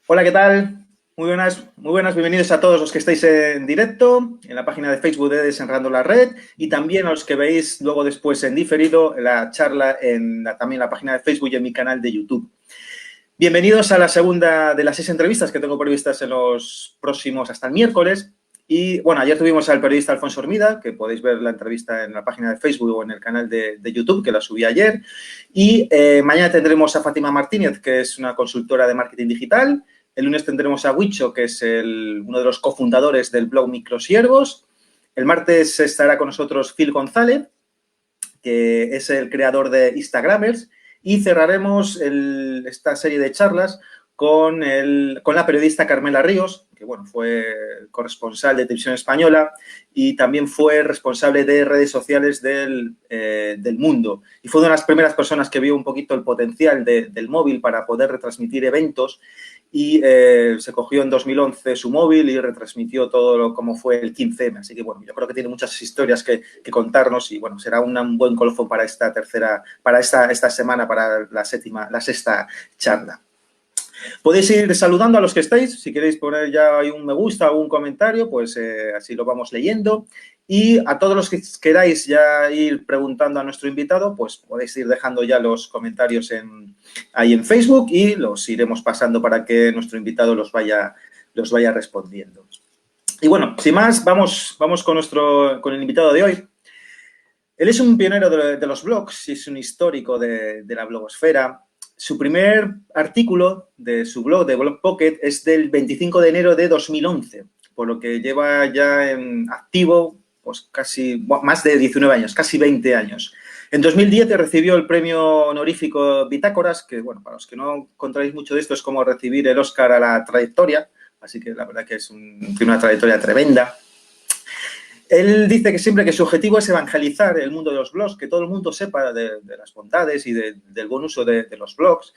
Hola, ¿qué tal? Muy buenas, bienvenidos a todos los que estáis en directo, en la página de Facebook de Desenredando la Red y también a los que veis luego después en diferido la charla también en la página de Facebook y en mi canal de YouTube. Bienvenidos a la segunda de las 6 entrevistas que tengo previstas en los próximos hasta el miércoles. Y bueno, ayer tuvimos al periodista Alfonso Hormida, que podéis ver la entrevista en la página de Facebook o en el canal de YouTube, que la subí ayer. Y mañana tendremos a Fátima Martínez, que es una consultora de marketing digital. El lunes tendremos a Huicho, que es uno de los cofundadores del blog Microsiervos. El martes estará con nosotros Phil González, que es el creador de Instagramers. Y cerraremos esta serie de charlas con la periodista Carmela Ríos, que bueno, fue corresponsal de Televisión Española y también fue responsable de redes sociales del Mundo. Y fue una de las primeras personas que vio un poquito el potencial del móvil para poder retransmitir eventos y se cogió en 2011 su móvil y retransmitió todo como fue el 15M. Así que, bueno, yo creo que tiene muchas historias que contarnos y, bueno, será un buen colofón para esta esta semana, para la sexta charla. Podéis ir saludando a los que estáis, si queréis poner ya ahí un me gusta o un comentario, pues así lo vamos leyendo. Y a todos los que queráis ya ir preguntando a nuestro invitado, pues podéis ir dejando ya los comentarios ahí en Facebook y los iremos pasando para que nuestro invitado los vaya respondiendo. Y bueno, sin más, vamos con el invitado de hoy. Él es un pionero de los blogs y es un histórico de la blogosfera. Su primer artículo de su blog, de Blog Pocket, es del 25 de enero de 2011, por lo que lleva ya en activo pues más de 19 años, casi 20 años. En 2010 recibió el premio honorífico Bitácoras, que, bueno, para los que no encontráis mucho de esto, es como recibir el Oscar a la trayectoria, así que la verdad que tiene una trayectoria tremenda. Él dice que siempre que su objetivo es evangelizar el mundo de los blogs, que todo el mundo sepa de las bondades y del buen uso de los blogs.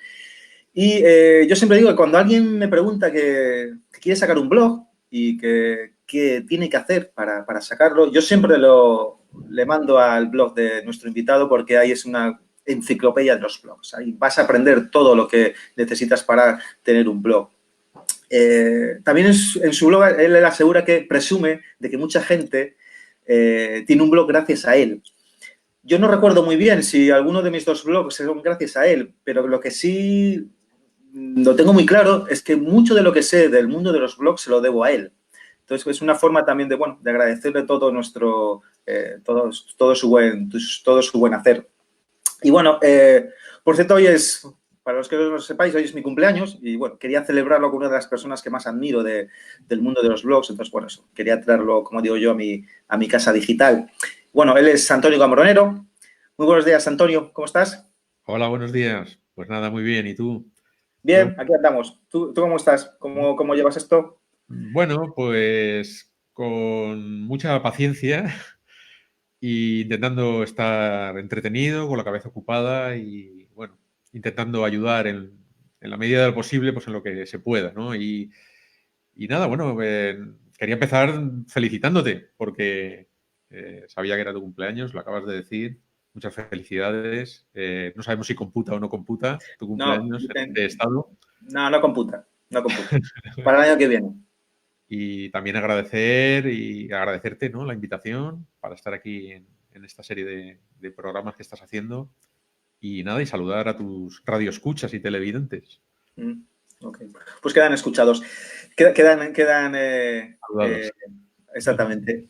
Y yo siempre digo que cuando alguien me pregunta que quiere sacar un blog y que tiene que hacer para sacarlo, yo siempre le mando al blog de nuestro invitado porque ahí es una enciclopedia de los blogs. Ahí vas a aprender todo lo que necesitas para tener un blog. También en su blog él asegura que presume de que mucha gente tiene un blog gracias a él. Yo no recuerdo muy bien si alguno de mis dos blogs son gracias a él, pero lo que sí lo tengo muy claro es que mucho de lo que sé del mundo de los blogs se lo debo a él. Entonces, es una forma también de agradecerle todo todo su buen hacer. Y bueno, por cierto, para los que no lo sepáis, hoy es mi cumpleaños y bueno, quería celebrarlo con una de las personas que más admiro del mundo de los blogs. Entonces, bueno, eso, quería traerlo, como digo yo, a mi casa digital. Bueno, él es Antonio Cambronero. Muy buenos días, Antonio, ¿cómo estás? Hola, buenos días. Pues nada, muy bien. ¿Y tú? Bien, aquí andamos. ¿Tú cómo estás? ¿Cómo llevas esto? Bueno, pues con mucha paciencia y intentando estar entretenido, con la cabeza ocupada y, bueno, intentando ayudar en la medida de lo posible, pues en lo que se pueda, ¿no? Y nada, bueno, quería empezar felicitándote porque sabía que era tu cumpleaños, lo acabas de decir. Muchas felicidades. No sabemos si computa o no computa tu No, cumpleaños en este estado. no computa, no computa. Para el año que viene. Y también agradecer y agradecerte, ¿no?, la invitación para estar aquí en esta serie de programas que estás haciendo. Y nada, y saludar a tus radioescuchas y televidentes. Mm, ok. Pues quedan escuchados. Quedan Saludados. exactamente.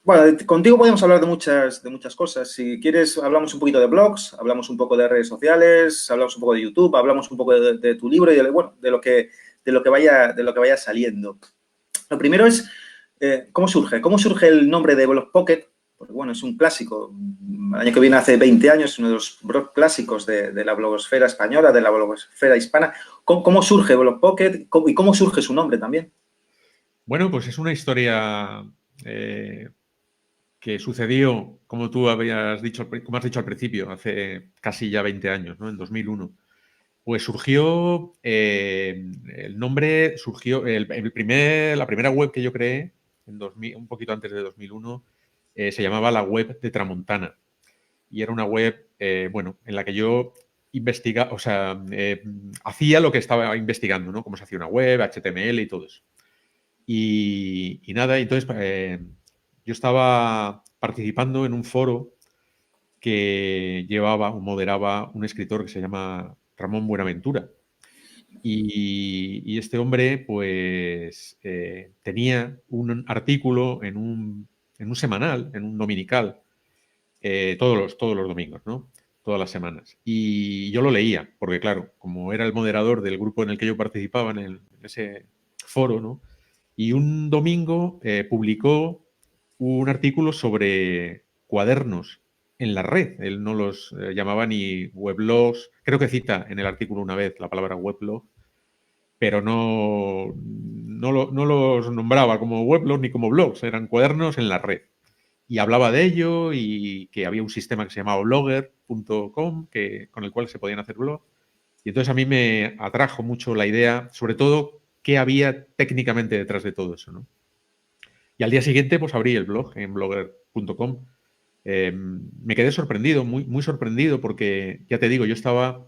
Bueno, contigo podemos hablar de muchas cosas. Si quieres, hablamos un poquito de blogs, hablamos un poco de redes sociales, hablamos un poco de YouTube, hablamos un poco de tu libro y bueno, de lo que vaya saliendo. Lo primero es, ¿cómo surge? ¿Cómo surge el nombre de Blog Pocket? Porque, bueno, es un clásico. El año que viene, hace 20 años, uno de los blogs clásicos de la blogosfera española, de la blogosfera hispana. ¿Cómo surge Blog Pocket y cómo surge su nombre también? Bueno, pues es una historia que sucedió, como tú habías dicho, como has dicho al principio, hace casi ya 20 años, ¿no? En 2001. Pues surgió, el nombre surgió, la primera web que yo creé, en 2000, un poquito antes de 2001, se llamaba la web de Tramontana. Y era una web, bueno, en la que yo hacía lo que estaba investigando, ¿no? Cómo se hacía una web, HTML y todo eso. Y nada, entonces yo estaba participando en un foro que llevaba o moderaba un escritor que se llama Ramón Buenaventura. Y este hombre, pues, tenía un artículo en un semanal, en un dominical, todos los domingos, ¿no? Todas las semanas. Y yo lo leía, porque claro, como era el moderador del grupo en el que yo participaba, en ese foro, ¿no? Y un domingo publicó un artículo sobre cuadernos en la red. Él no los llamaba ni weblogs. Creo que cita en el artículo una vez la palabra weblog, pero no los nombraba como weblogs ni como blogs. Eran cuadernos en la red. Y hablaba de ello y que había un sistema que se llamaba blogger.com con el cual se podían hacer blogs. Y entonces a mí me atrajo mucho la idea, sobre todo, qué había técnicamente detrás de todo eso, ¿no? Y al día siguiente, pues abrí el blog en blogger.com. Me quedé sorprendido, muy, muy sorprendido, porque ya te digo, yo estaba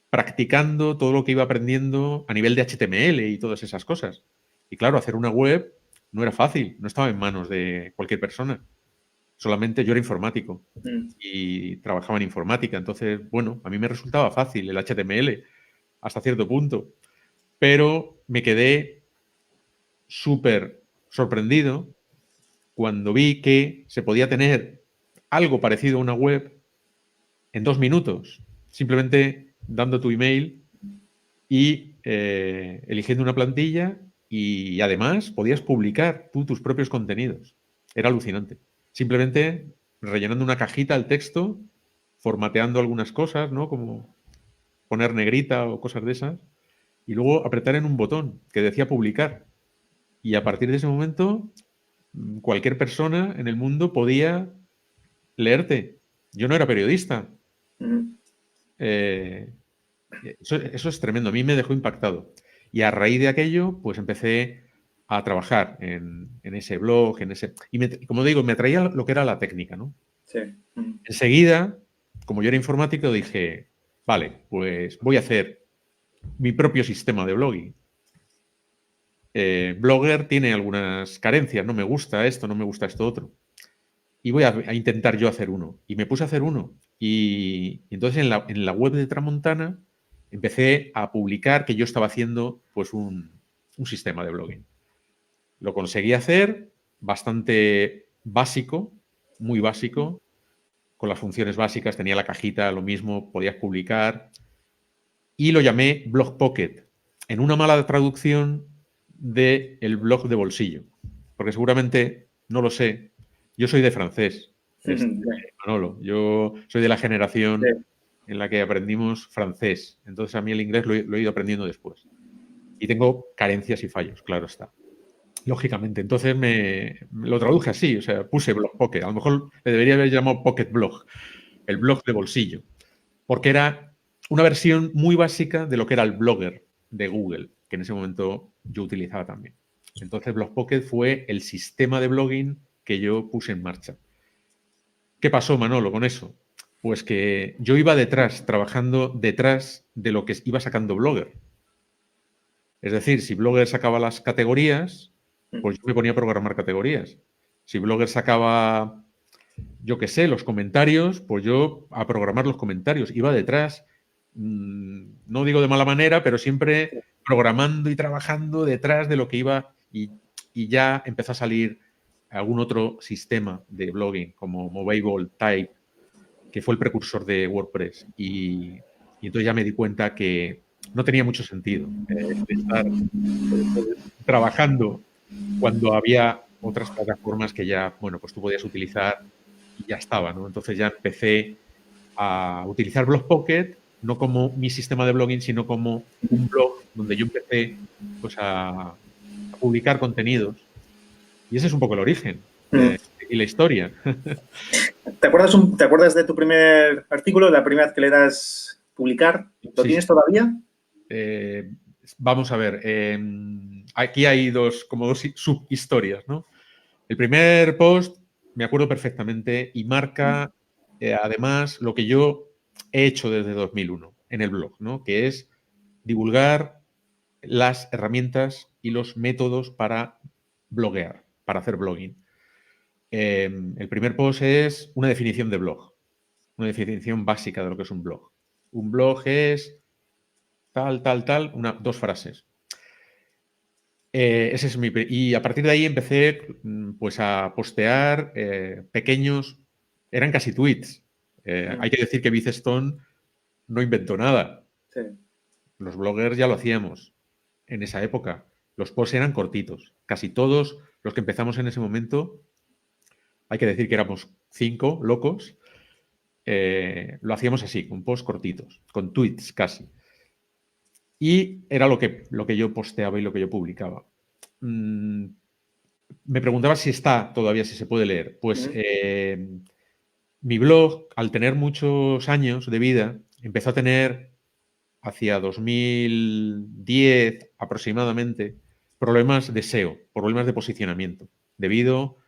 practicando todo lo que iba aprendiendo a nivel de HTML y todas esas cosas. Y claro, hacer una web no era fácil, no estaba en manos de cualquier persona. Solamente yo era informático y trabajaba en informática. Entonces, bueno, a mí me resultaba fácil el HTML hasta cierto punto. Pero me quedé súper sorprendido cuando vi que se podía tener algo parecido a una web en 2 minutos, simplemente dando tu email y eligiendo una plantilla, y además podías publicar tú tus propios contenidos. Era alucinante. Simplemente rellenando una cajita al texto, formateando algunas cosas, ¿no? Como poner negrita o cosas de esas, y luego apretar en un botón que decía publicar. Y a partir de ese momento, cualquier persona en el mundo podía leerte. Yo no era periodista. Eso es tremendo. A mí me dejó impactado. Y a raíz de aquello, pues empecé a trabajar en ese blog, y como digo, me atraía lo que era la técnica, ¿no? Sí. Enseguida, como yo era informático, dije, vale, pues voy a hacer mi propio sistema de blogging. Blogger tiene algunas carencias, no me gusta esto, no me gusta esto otro. Y voy a intentar yo hacer uno. Y me puse a hacer uno. Y entonces en la web de Tramontana empecé a publicar que yo estaba haciendo pues un sistema de blogging. Lo conseguí hacer bastante básico, muy básico, con las funciones básicas, tenía la cajita, lo mismo, podías publicar. Y lo llamé Blog Pocket, en una mala traducción del blog de bolsillo. Porque seguramente, no lo sé, yo soy de francés, Manolo. Yo soy de la generación en la que aprendimos francés. Entonces a mí el inglés lo he ido aprendiendo después. Y tengo carencias y fallos, claro está. Lógicamente. Entonces lo traduje así, o sea, puse Blog Pocket. A lo mejor le debería haber llamado Pocket Blog, el blog de bolsillo. Porque era una versión muy básica de lo que era el Blogger de Google, que en ese momento yo utilizaba también. Entonces Blog Pocket fue el sistema de blogging que yo puse en marcha. ¿Qué pasó, Manolo, con eso? Pues que yo iba trabajando detrás de lo que iba sacando Blogger. Es decir, si Blogger sacaba las categorías, pues yo me ponía a programar categorías. Si Blogger sacaba, yo qué sé, los comentarios, pues yo a programar los comentarios. Iba detrás, no digo de mala manera, pero siempre programando y trabajando detrás de lo que iba, y ya empezó a salir algún otro sistema de blogging como Movable Type, que fue el precursor de WordPress. Y entonces ya me di cuenta que no tenía mucho sentido estar trabajando cuando había otras plataformas que ya, bueno, pues tú podías utilizar y ya estaba, ¿no? Entonces ya empecé a utilizar Blog Pocket, no como mi sistema de blogging, sino como un blog donde yo empecé pues a publicar contenidos. Y ese es un poco el origen y la historia. ¿Te acuerdas de tu primer artículo, la primera vez que le das publicar? ¿Lo tienes todavía? Vamos a ver. Aquí hay dos subhistorias, ¿no? El primer post me acuerdo perfectamente y marca además lo que yo he hecho desde 2001. en el blog, ¿no? Que es divulgar las herramientas y los métodos para bloguear, para hacer blogging. El primer post es una definición de blog, una definición básica de lo que es un blog. Un blog es tal, tal, tal, dos frases. Ese es y a partir de ahí empecé pues a postear pequeños, eran casi tweets. Hay que decir que Bizestone no inventó nada. Sí. Los bloggers ya lo hacíamos en esa época. Los posts eran cortitos. Casi todos los que empezamos en ese momento, hay que decir que éramos 5 locos, lo hacíamos así, con posts cortitos, con tweets casi. Y era lo que yo posteaba y lo que yo publicaba. Me preguntaba si está todavía, si se puede leer. Pues mi blog, al tener muchos años de vida, empezó a tener hacia 2010 aproximadamente problemas de SEO, problemas de posicionamiento, debido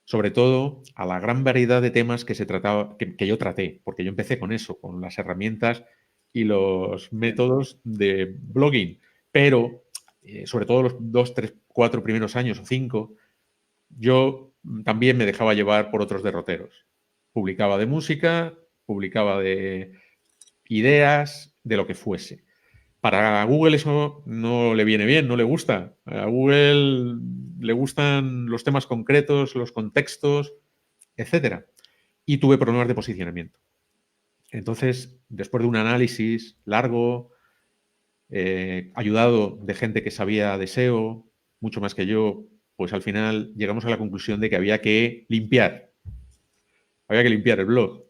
sobre todo a la gran variedad de temas que se trataba, que yo traté, porque yo empecé con eso, con las herramientas y los métodos de blogging, pero sobre todo los 2, 3, 4 primeros años o 5, yo también me dejaba llevar por otros derroteros. Publicaba de música, publicaba de ideas, de lo que fuese. Para Google eso no le viene bien, no le gusta. A Google le gustan los temas concretos, los contextos, etcétera. Y tuve problemas de posicionamiento. Entonces, después de un análisis largo, ayudado de gente que sabía de SEO, mucho más que yo, pues al final llegamos a la conclusión de que había que limpiar. Había que limpiar el blog.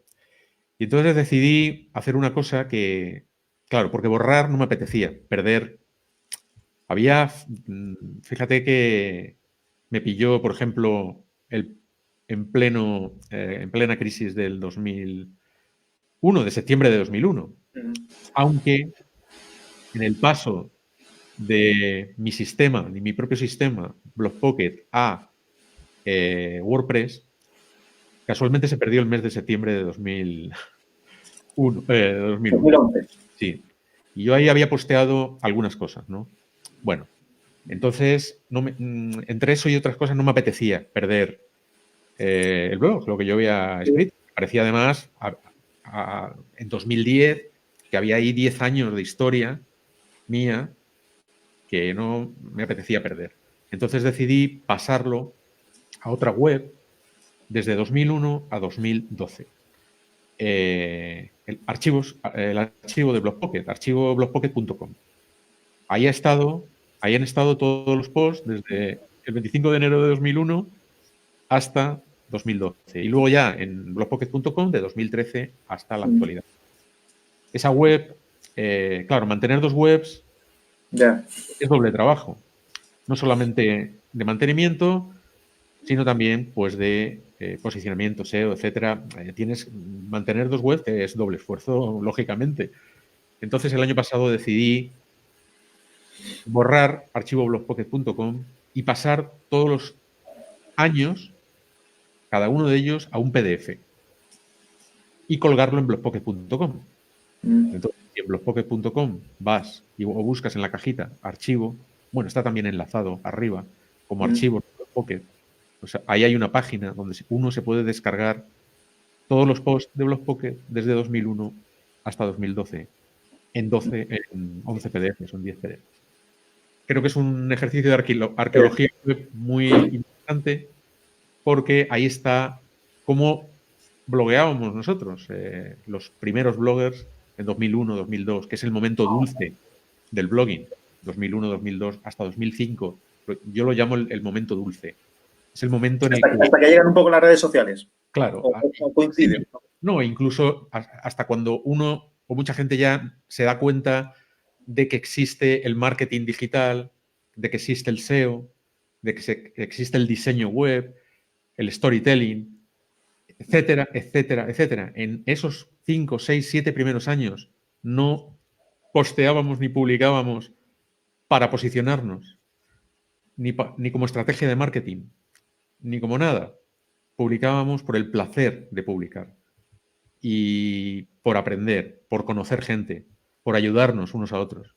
Y entonces decidí hacer una cosa que, claro, porque borrar no me apetecía, perder. Fíjate que me pilló, por ejemplo, en plena crisis del 2001, de septiembre de 2001. Aunque en el paso de mi sistema, de mi propio sistema, Blogpocket, a WordPress, casualmente se perdió el mes de septiembre de 2001. 2011. Sí. Y yo ahí había posteado algunas cosas, ¿no? Bueno, entonces, entre eso y otras cosas no me apetecía perder el blog, lo que yo había escrito. Me parecía además, en 2010, que había ahí 10 años de historia mía que no me apetecía perder. Entonces decidí pasarlo a otra web desde 2001 a 2012. El archivo de Blogpocket, archivoblogpocket.com. Ahí han estado todos los posts desde el 25 de enero de 2001 hasta 2012. Y luego ya en blogpocket.com de 2013 hasta la actualidad. Esa web, claro, mantener dos webs es doble trabajo. No solamente de mantenimiento, sino también pues de posicionamiento, SEO, etcétera. Mantener dos webs es doble esfuerzo, lógicamente. Entonces el año pasado decidí borrar archivoblogpocket.com y pasar todos los años, cada uno de ellos, a un PDF y colgarlo en blogpocket.com. Entonces, si en blogpocket.com vas o buscas en la cajita archivo, bueno, está también enlazado arriba como archivo Blogpocket. O sea, ahí hay una página donde uno se puede descargar todos los posts de Blogpocket desde 2001 hasta 2012 en 11 PDFs o en 10 PDFs. Creo que es un ejercicio de arqueología web muy importante porque ahí está cómo blogueábamos nosotros, los primeros bloggers en 2001, 2002, que es el momento dulce del blogging, 2001, 2002 hasta 2005. Yo lo llamo el momento dulce. Es el momento en el que... Hasta que llegan un poco las redes sociales. Claro. O coinciden. No, incluso hasta cuando uno o mucha gente ya se da cuenta de que existe el marketing digital, de que existe el SEO, de que existe el diseño web, el storytelling, etcétera, etcétera, etcétera. En esos 5, 6, 7 primeros años no posteábamos ni publicábamos para posicionarnos, ni como estrategia de marketing, ni como nada. Publicábamos por el placer de publicar y por aprender, por conocer gente. por ayudarnos unos a otros.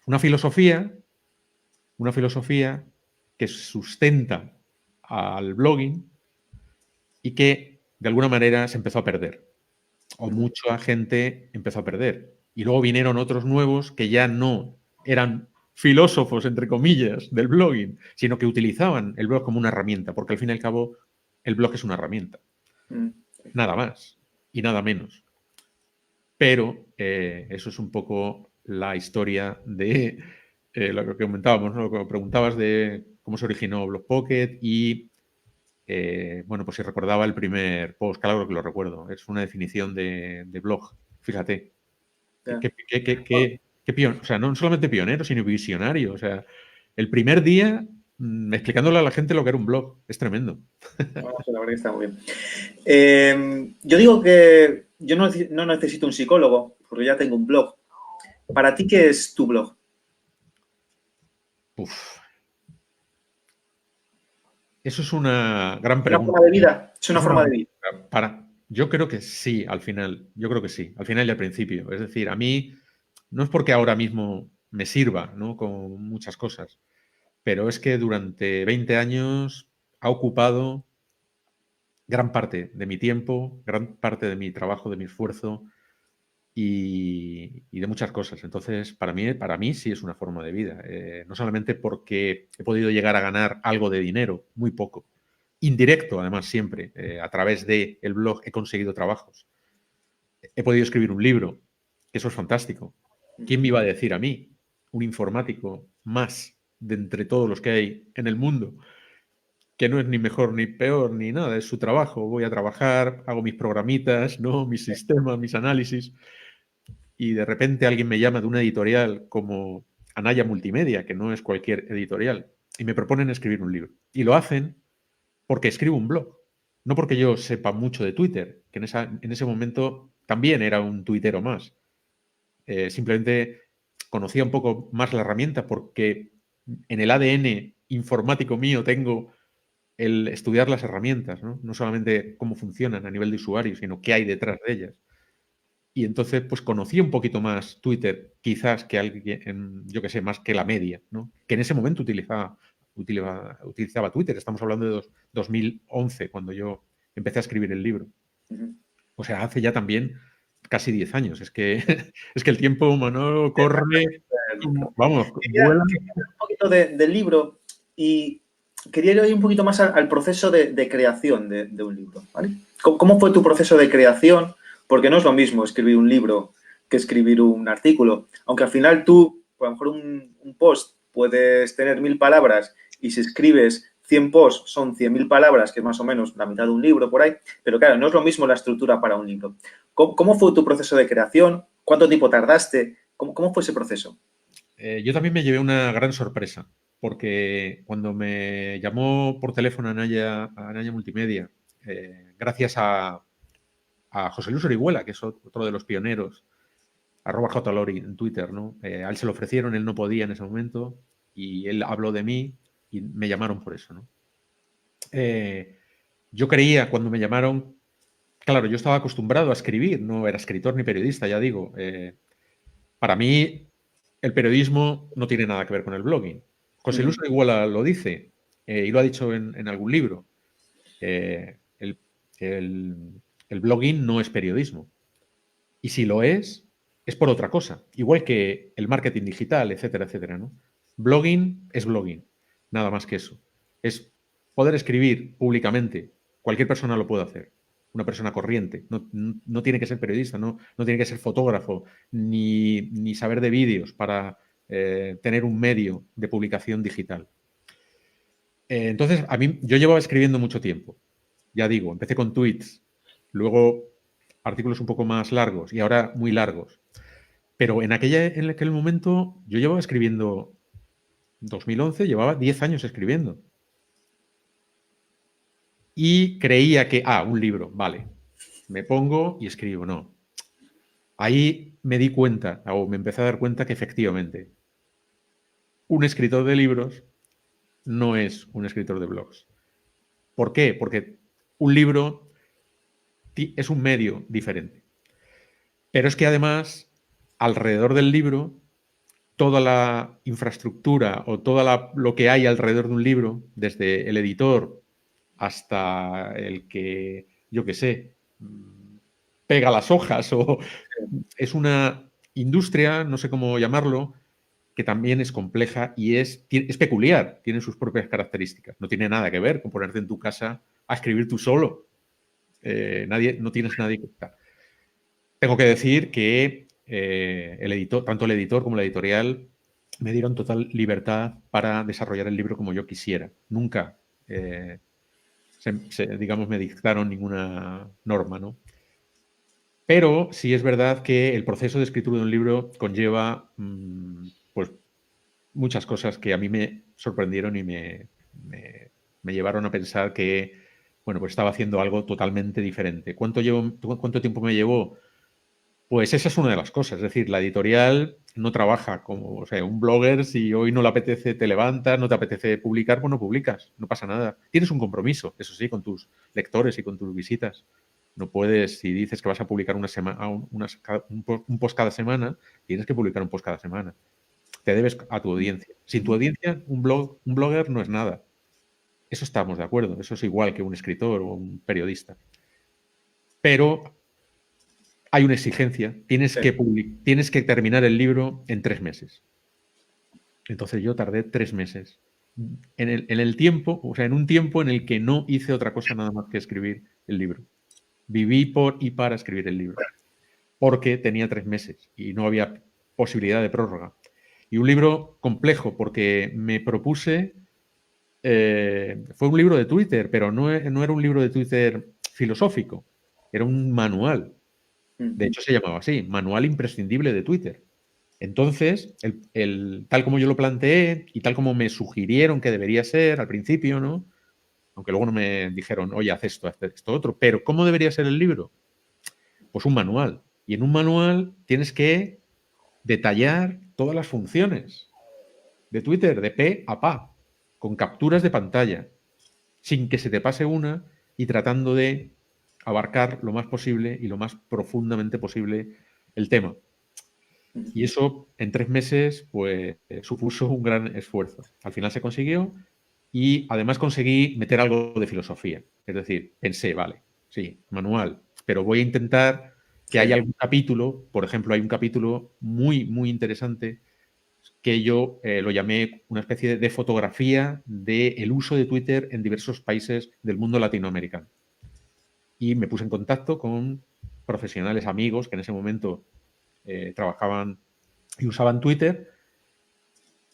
Una filosofía que sustenta al blogging y que de alguna manera se empezó a perder, o mucha gente empezó a perder. Y luego vinieron otros nuevos que ya no eran filósofos, entre comillas, del blogging, sino que utilizaban el blog como una herramienta, porque al fin y al cabo el blog es una herramienta. Nada más y nada menos. Pero eso es un poco la historia de lo que comentábamos, ¿no? Lo que preguntabas de cómo se originó Blog Pocket y, bueno, pues si recordaba el primer post, claro que lo recuerdo. Es una definición de blog, fíjate. O sea, no solamente pionero, sino visionario. O sea, el primer día explicándole a la gente lo que era un blog. Es tremendo. La verdad que está muy bien. Yo digo que yo no necesito un psicólogo, porque ya tengo un blog. ¿Para ti qué es tu blog? Uf. Eso es una gran ¿Es una pregunta. forma de vida? Es una forma de vida. Yo creo que sí, al final. Yo creo que sí, al final y al principio. Es decir, a mí no es porque ahora mismo me sirva, ¿no? Con muchas cosas, pero es que durante 20 años ha ocupado gran parte de mi tiempo, gran parte de mi trabajo, de mi esfuerzo y de muchas cosas. Entonces, para mí sí es una forma de vida. No solamente porque he podido llegar a ganar algo de dinero, muy poco. Indirecto, además, siempre. A través del blog he conseguido trabajos. He podido escribir un libro, que eso es fantástico. ¿Quién me iba a decir a mí, un informático más de entre todos los que hay en el mundo, que no es ni mejor ni peor ni nada, es su trabajo? Voy a trabajar, hago mis programitas, ¿no? Mis sistemas, mis análisis, y de repente alguien me llama de una editorial como Anaya Multimedia, que no es cualquier editorial, y me proponen escribir un libro. Y lo hacen porque escribo un blog, no porque yo sepa mucho de Twitter, que en ese momento también era un tuitero más. Simplemente conocía un poco más la herramienta porque en el ADN informático mío tengo el estudiar las herramientas, ¿no? No solamente cómo funcionan a nivel de usuario, sino qué hay detrás de ellas. Y entonces, pues conocí un poquito más Twitter, quizás que alguien, yo que sé, más que la media, ¿no? Que en ese momento utilizaba Twitter. Estamos hablando de 2011, cuando yo empecé a escribir el libro. O sea, hace ya también casi 10 años. Es que, es que el tiempo humano corre, vamos, vuela. Quería hablar un poquito del libro y quería ir un poquito más al proceso de creación de un libro, ¿vale? ¿Cómo fue tu proceso de creación? Porque no es lo mismo escribir un libro que escribir un artículo. Aunque al final tú, a lo mejor un post puedes tener 1000 palabras y si escribes 100 posts son 100.000 palabras, que es más o menos la mitad de un libro por ahí. Pero claro, no es lo mismo la estructura para un libro. ¿Cómo fue tu proceso de creación? ¿Cuánto tiempo tardaste? ¿Cómo fue ese proceso? Yo también me llevé una gran sorpresa, porque cuando me llamó por teléfono Anaya Multimedia, gracias a José Luis Orihuela, que es otro de los pioneros, @jlori en Twitter, ¿no? A él se lo ofrecieron, él no podía en ese momento, y él habló de mí y me llamaron por eso, ¿no? Yo creía, cuando me llamaron, claro, yo estaba acostumbrado a escribir, no era escritor ni periodista, ya digo. Para mí, el periodismo no tiene nada que ver con el blogging. José Luis Orihuela lo dice, y lo ha dicho en algún libro. El, el blogging no es periodismo. Y si lo es por otra cosa. Igual que el marketing digital, etcétera, etcétera, ¿no? Blogging es blogging. Nada más que eso. Es poder escribir públicamente. Cualquier persona lo puede hacer. Una persona corriente. No tiene que ser periodista, no tiene que ser fotógrafo, ni saber de vídeos para tener un medio de publicación digital. Entonces, yo llevaba escribiendo mucho tiempo. Ya digo, empecé con tweets, luego artículos un poco más largos y ahora muy largos. Pero en aquel momento yo llevaba escribiendo, 2011, llevaba 10 años escribiendo. Y creía que, un libro, vale, me pongo y escribo. No. Ahí me di cuenta, o me empecé a dar cuenta que efectivamente un escritor de libros no es un escritor de blogs. ¿Por qué? Porque un libro es un medio diferente. Pero es que además alrededor del libro, toda la infraestructura o lo que hay alrededor de un libro, desde el editor hasta el que, yo qué sé, pega las hojas o es una industria, no sé cómo llamarlo, que también es compleja y es peculiar, tiene sus propias características. No tiene nada que ver con ponerte en tu casa a escribir tú solo. No tienes nadie que... Tengo que decir que el editor, tanto el editor como la editorial me dieron total libertad para desarrollar el libro como yo quisiera. Nunca, digamos, me dictaron ninguna norma, ¿no? Pero sí es verdad que el proceso de escritura de un libro conlleva pues, muchas cosas que a mí me sorprendieron y me llevaron a pensar que, bueno, pues estaba haciendo algo totalmente diferente. ¿Cuánto tiempo me llevó? Pues esa es una de las cosas. Es decir, la editorial no trabaja como, o sea, un blogger, si hoy no le apetece, te levantas, no te apetece publicar, pues no publicas, no pasa nada. Tienes un compromiso, eso sí, con tus lectores y con tus visitas. No puedes, si dices que vas a publicar un post cada semana, tienes que publicar un post cada semana. Te debes a tu audiencia. Sin tu audiencia, un blogger no es nada. Eso estamos de acuerdo. Eso es igual que un escritor o un periodista. Pero hay una exigencia. Tienes que terminar el libro en 3 meses. Entonces yo tardé 3 meses. En el tiempo, o sea, en un tiempo en el que no hice otra cosa nada más que escribir el libro. Viví por y para escribir el libro. Porque tenía 3 meses y no había posibilidad de prórroga. Y un libro complejo porque me propuse... fue un libro de Twitter, pero no era un libro de Twitter filosófico. Era un manual. De hecho, se llamaba así, Manual Imprescindible de Twitter. Entonces, tal como yo lo planteé y tal como me sugirieron que debería ser al principio, ¿no? Aunque luego no me dijeron, oye, haz esto otro. Pero, ¿cómo debería ser el libro? Pues un manual. Y en un manual tienes que detallar todas las funciones de Twitter, de pe a pa, con capturas de pantalla, sin que se te pase una y tratando de abarcar lo más posible y lo más profundamente posible el tema. Y eso en 3 meses pues supuso un gran esfuerzo. Al final se consiguió y además conseguí meter algo de filosofía. Es decir, pensé, vale, sí, manual, pero voy a intentar que haya algún capítulo, por ejemplo, hay un capítulo muy, muy interesante que yo lo llamé una especie de fotografía del uso de Twitter en diversos países del mundo latinoamericano. Y me puse en contacto con profesionales amigos que en ese momento trabajaban y usaban Twitter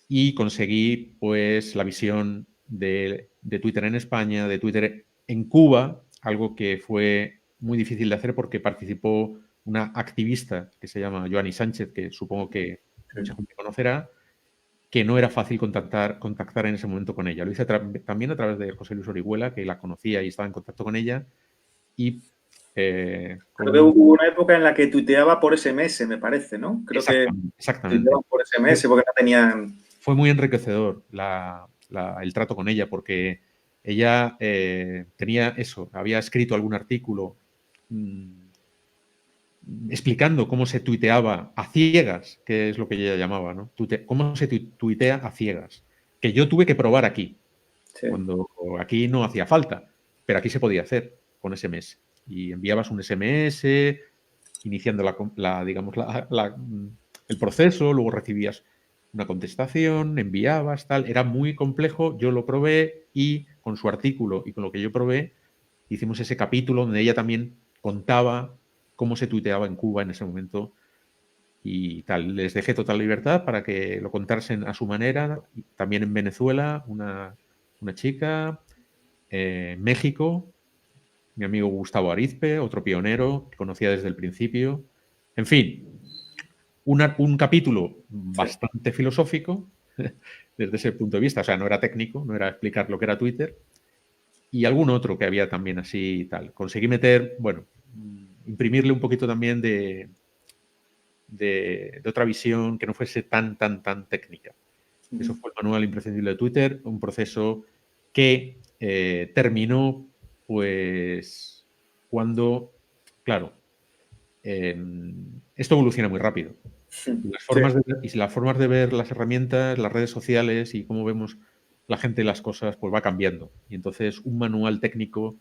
y conseguí pues la visión de Twitter en España, de Twitter en Cuba, algo que fue muy difícil de hacer porque participó una activista que se llama Joanny Sánchez, que supongo que mucha gente conocerá, que no era fácil contactar en ese momento con ella. Lo hice también a través de José Luis Orihuela, que la conocía y estaba en contacto con ella. Y Creo que hubo una época en la que tuiteaba por SMS, me parece, ¿no? Creo que exactamente. tuiteaban por SMS porque no tenían... Fue muy enriquecedor el trato con ella porque ella tenía eso, había escrito algún artículo explicando cómo se tuiteaba a ciegas, que es lo que ella llamaba, ¿no? Cómo se tuitea a ciegas. Que yo tuve que probar aquí, cuando aquí no hacía falta, pero aquí se podía hacer con SMS. Y enviabas un SMS iniciando el proceso, luego recibías una contestación, enviabas, tal. Era muy complejo, yo lo probé y con su artículo y con lo que yo probé, hicimos ese capítulo donde ella también contaba cómo se tuiteaba en Cuba en ese momento y tal. Les dejé total libertad para que lo contasen a su manera. También en Venezuela, una chica, México, mi amigo Gustavo Arizpe, otro pionero que conocía desde el principio. En fin, un capítulo bastante filosófico desde ese punto de vista. O sea, no era técnico, no era explicar lo que era Twitter. Y algún otro que había también así y tal. Conseguí meter, bueno, imprimirle un poquito también de otra visión que no fuese tan técnica. Eso fue el manual imprescindible de Twitter, un proceso que terminó pues cuando, claro, esto evoluciona muy rápido. Y las formas de ver las herramientas, las redes sociales y cómo vemos la gente las cosas, pues va cambiando. Y entonces un manual técnico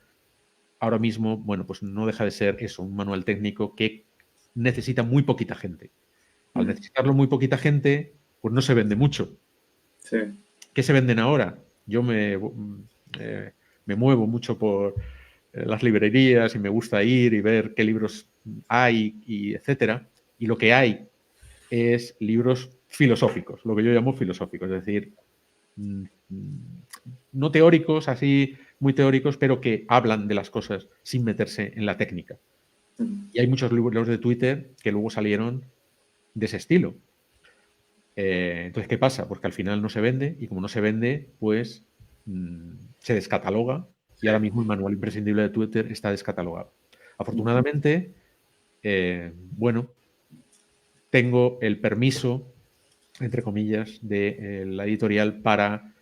ahora mismo, bueno, pues no deja de ser eso, un manual técnico que necesita muy poquita gente. Al necesitarlo muy poquita gente, pues no se vende mucho. Sí. ¿Qué se venden ahora? Yo me muevo mucho por las librerías y me gusta ir y ver qué libros hay y etcétera. Y lo que hay es libros filosóficos, lo que yo llamo filosóficos, es decir, no teóricos, así muy teóricos, pero que hablan de las cosas sin meterse en la técnica. Y hay muchos libros de Twitter que luego salieron de ese estilo. Entonces, ¿qué pasa? Pues que al final no se vende y como no se vende, pues se descataloga y ahora mismo el manual imprescindible de Twitter está descatalogado. Afortunadamente, bueno, tengo el permiso, entre comillas, de la editorial para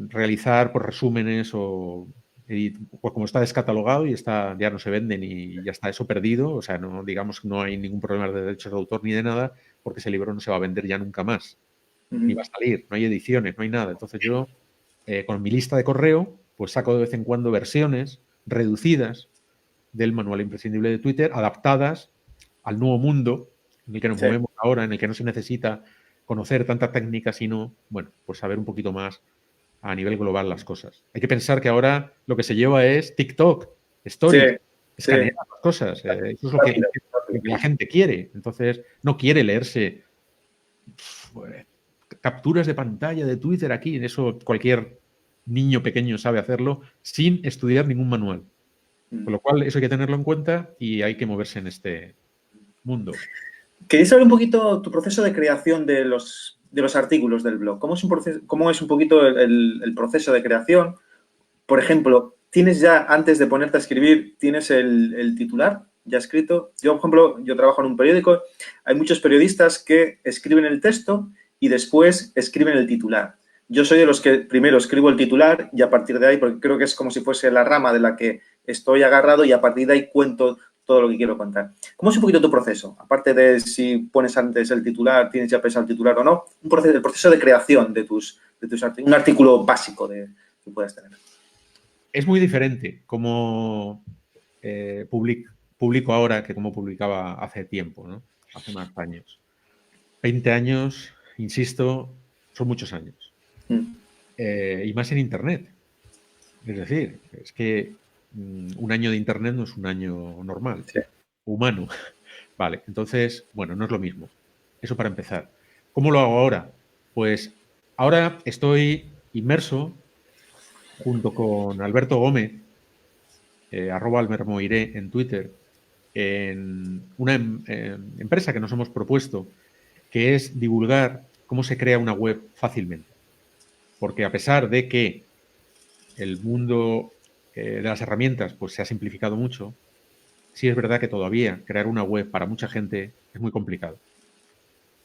realizar por resúmenes pues como está descatalogado y ya no se venden y ya está eso perdido, o sea, no digamos que no hay ningún problema de derechos de autor ni de nada, porque ese libro no se va a vender ya nunca más, ni va a salir, no hay ediciones, no hay nada. Entonces yo, con mi lista de correo, pues saco de vez en cuando versiones reducidas del manual imprescindible de Twitter, adaptadas al nuevo mundo en el que nos movemos ahora, en el que no se necesita conocer tanta técnica, sino, bueno, pues saber un poquito más a nivel global las cosas. Hay que pensar que ahora lo que se lleva es TikTok, Stories, escanear las cosas. Eso es lo que la gente quiere. Entonces, no quiere leerse capturas de pantalla de Twitter aquí. En eso cualquier niño pequeño sabe hacerlo sin estudiar ningún manual. Con lo cual, eso hay que tenerlo en cuenta y hay que moverse en este mundo. ¿Queréis saber un poquito tu proceso de creación de los artículos del blog? ¿Cómo es un poquito el proceso de creación? Por ejemplo, ¿tienes ya, antes de ponerte a escribir, tienes el titular ya escrito? Yo, por ejemplo, yo trabajo en un periódico. Hay muchos periodistas que escriben el texto y después escriben el titular. Yo soy de los que primero escribo el titular y a partir de ahí, porque creo que es como si fuese la rama de la que estoy agarrado y a partir de ahí cuento todo lo que quiero contar. ¿Cómo es un poquito tu proceso? Aparte de si pones antes el titular, tienes ya pensado el titular o no, el proceso de creación de tus artículos, un artículo básico que puedas tener. Es muy diferente como publico ahora que como publicaba hace tiempo, ¿no? Hace más años. 20 años, insisto, son muchos años. Y más en Internet. Es decir, es que un año de Internet no es un año normal, humano. Vale, entonces, bueno, no es lo mismo. Eso para empezar. ¿Cómo lo hago ahora? Pues ahora estoy inmerso junto con Alberto Gómez, @almermoiré en Twitter, en una empresa que nos hemos propuesto, que es divulgar cómo se crea una web fácilmente. Porque a pesar de que el mundo de las herramientas pues, se ha simplificado mucho, sí es verdad que todavía crear una web para mucha gente es muy complicado.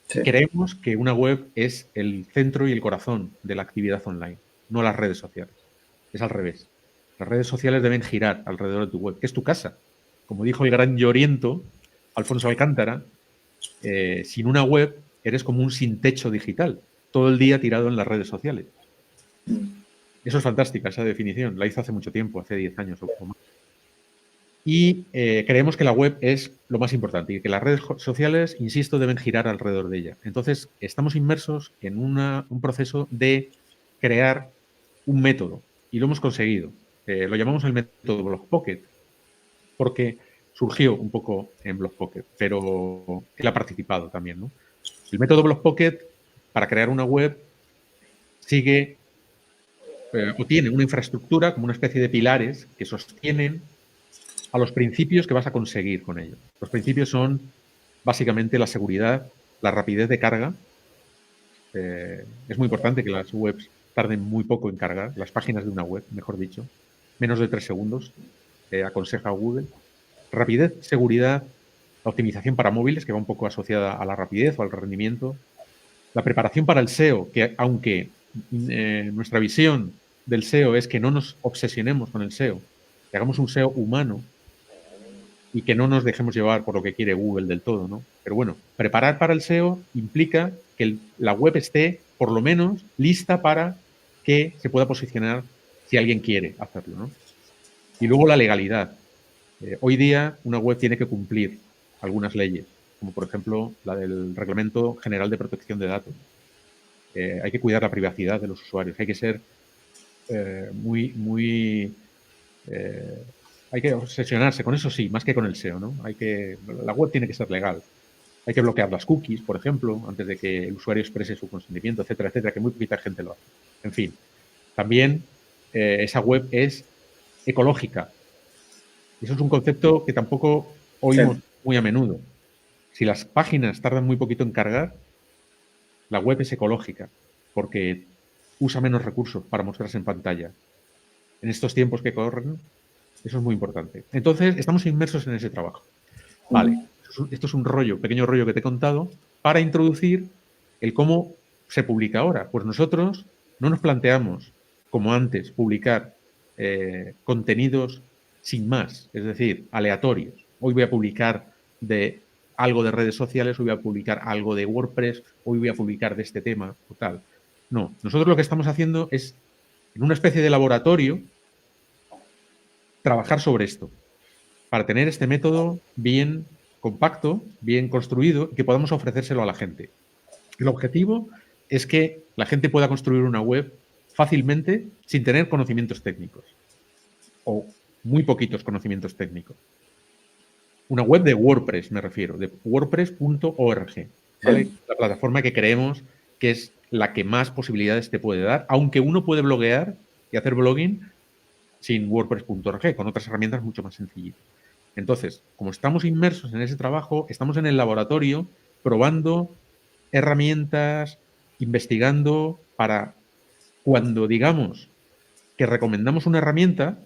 Sí. Creemos que una web es el centro y el corazón de la actividad online, no las redes sociales. Es al revés. Las redes sociales deben girar alrededor de tu web, que es tu casa. Como dijo el gran lloriento, Alfonso Alcántara, sin una web eres como un sin techo digital, todo el día tirado en las redes sociales. Eso es fantástica, esa definición. La hizo hace mucho tiempo, hace 10 años o más. Y creemos que la web es lo más importante y que las redes sociales, insisto, deben girar alrededor de ella. Entonces, estamos inmersos en un proceso de crear un método y lo hemos conseguido. Lo llamamos el método Blogpocket porque surgió un poco en Blogpocket, pero él ha participado también, ¿no? El método Blogpocket, para crear una web, sigue o tiene una infraestructura como una especie de pilares que sostienen a los principios que vas a conseguir con ello. Los principios son básicamente la seguridad, la rapidez de carga. Es muy importante que las webs tarden muy poco en cargar, las páginas de una web, mejor dicho, menos de 3 segundos, aconseja Google. Rapidez, seguridad, la optimización para móviles, que va un poco asociada a la rapidez o al rendimiento. La preparación para el SEO, que aunque nuestra visión del SEO es que no nos obsesionemos con el SEO, que hagamos un SEO humano, y que no nos dejemos llevar por lo que quiere Google del todo, ¿no? Pero bueno, preparar para el SEO implica que la web esté, por lo menos, lista para que se pueda posicionar si alguien quiere hacerlo, ¿no? Y luego la legalidad. Hoy día una web tiene que cumplir algunas leyes, como por ejemplo la del Reglamento General de Protección de Datos. Hay que cuidar la privacidad de los usuarios, hay que ser hay que obsesionarse con eso, sí, más que con el SEO, ¿no? La web tiene que ser legal. Hay que bloquear las cookies, por ejemplo, antes de que el usuario exprese su consentimiento, etcétera, etcétera, que muy poquita gente lo hace. En fin, también esa web es ecológica. Eso es un concepto que tampoco oímos muy a menudo. Si las páginas tardan muy poquito en cargar, la web es ecológica, porque usa menos recursos para mostrarse en pantalla. En estos tiempos que corren, eso es muy importante. Entonces, estamos inmersos en ese trabajo. Vale, esto es un pequeño rollo que te he contado, para introducir el cómo se publica ahora. Pues nosotros no nos planteamos, como antes, publicar contenidos sin más, es decir, aleatorios. Hoy voy a publicar algo de redes sociales, hoy voy a publicar algo de WordPress, hoy voy a publicar de este tema o tal. No, nosotros lo que estamos haciendo es, en una especie de laboratorio, trabajar sobre esto, para tener este método bien compacto, bien construido, y que podamos ofrecérselo a la gente. El objetivo es que la gente pueda construir una web fácilmente sin tener conocimientos técnicos, o muy poquitos conocimientos técnicos. Una web de WordPress, me refiero, de wordpress.org, ¿vale? Sí. La plataforma que creemos que es la que más posibilidades te puede dar, aunque uno puede bloguear y hacer blogging sin wordpress.org, con otras herramientas mucho más sencillitas. Entonces, como estamos inmersos en ese trabajo, estamos en el laboratorio probando herramientas, investigando para cuando digamos que recomendamos una herramienta,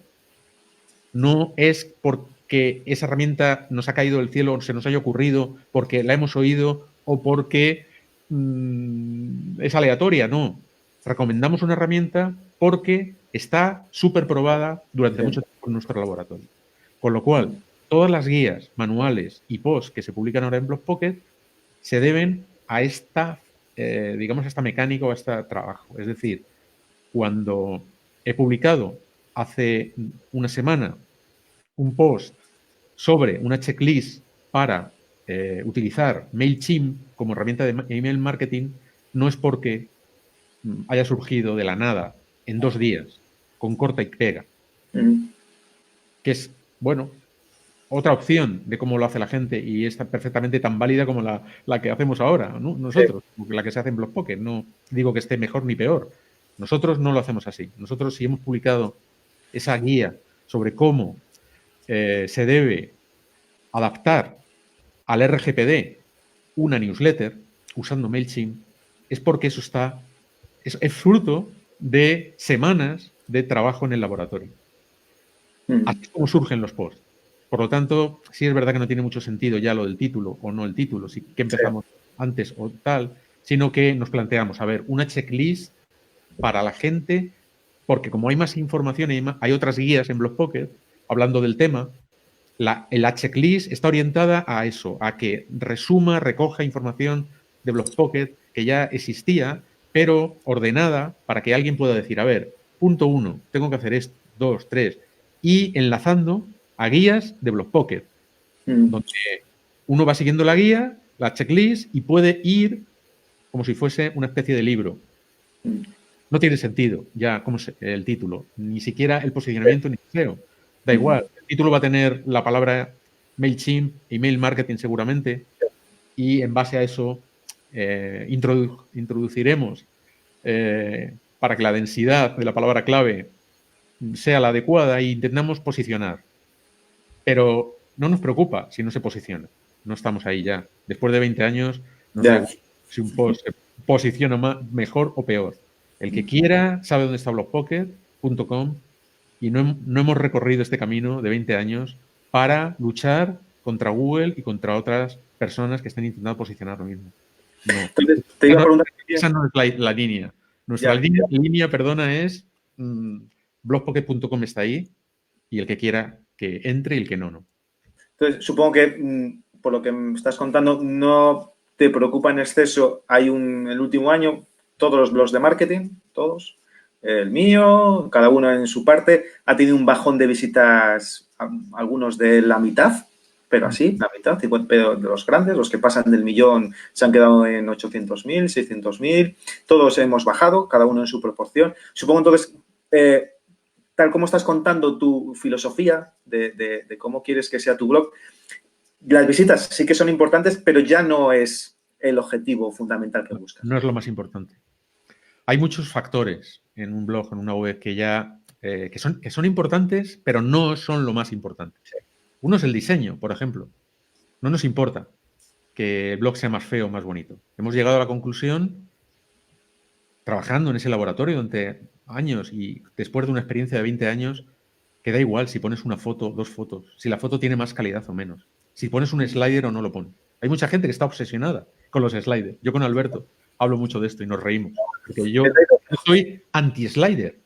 no es porque esa herramienta nos ha caído del cielo o se nos haya ocurrido, porque la hemos oído o porque es aleatoria, no. Recomendamos una herramienta porque está súper probada durante mucho tiempo en nuestro laboratorio. Con lo cual, todas las guías, manuales y posts que se publican ahora en Blogpocket se deben a esta, digamos, a esta mecánica o a este trabajo. Es decir, cuando he publicado hace una semana un post sobre una checklist para utilizar MailChimp como herramienta de email marketing, no es porque haya surgido de la nada en 2 días, con corta y pega. Que es, bueno, otra opción de cómo lo hace la gente y es perfectamente tan válida como la que hacemos ahora, ¿no? Nosotros, la que se hace en Blogpocket. No digo que esté mejor ni peor. Nosotros no lo hacemos así. Nosotros, si hemos publicado esa guía sobre cómo se debe adaptar al RGPD una newsletter usando MailChimp, es porque eso es fruto de semanas de trabajo en el laboratorio. Así es como surgen los posts. Por lo tanto, sí es verdad que no tiene mucho sentido ya lo del título o no el título, que empezamos antes o tal, sino que nos planteamos, a ver, una checklist para la gente, porque como hay más información, hay otras guías en Blogpocket hablando del tema, la checklist está orientada a eso, a que resuma, recoja información de Blogpocket que ya existía, pero ordenada para que alguien pueda decir, a ver, punto 1, tengo que hacer esto, 2, 3, y enlazando a guías de Blogpocket, donde uno va siguiendo la guía, la checklist, y puede ir como si fuese una especie de libro. No tiene sentido ya como el título, ni siquiera el posicionamiento ni el SEO. Da igual, el título va a tener la palabra MailChimp, email marketing seguramente, y en base a eso introduciremos para que la densidad de la palabra clave sea la adecuada e intentamos posicionar. Pero no nos preocupa si no se posiciona. No estamos ahí ya. Después de 20 años, no sé si un post se posiciona mejor o peor. El que quiera sabe dónde está blogpocket.com y no hemos recorrido este camino de 20 años para luchar contra Google y contra otras personas que estén intentando posicionar lo mismo. No. Entonces, te iba a preguntar, esa no es la línea. Nuestra línea, perdona, es blogpocket.com está ahí y el que quiera que entre y el que no. Entonces, supongo que, por lo que me estás contando, no te preocupa en exceso. El último año, todos los blogs de marketing, todos, el mío, cada uno en su parte, ha tenido un bajón de visitas, algunos de la mitad, pero así, la mitad, 50, pero de los grandes, los que pasan del millón se han quedado en 800.000, 600.000, todos hemos bajado, cada uno en su proporción. Supongo entonces, tal como estás contando tu filosofía de cómo quieres que sea tu blog, las visitas sí que son importantes, pero ya no es el objetivo fundamental que buscas. No es lo más importante. Hay muchos factores en un blog, en una web, que son importantes, pero no son lo más importante. Uno es el diseño, por ejemplo. No nos importa que el blog sea más feo o más bonito. Hemos llegado a la conclusión, trabajando en ese laboratorio durante años y después de una experiencia de 20 años, que da igual si pones una foto, 2 fotos, si la foto tiene más calidad o menos, si pones un slider o no lo pones. Hay mucha gente que está obsesionada con los sliders. Yo con Alberto hablo mucho de esto y nos reímos. Porque yo soy anti-slider.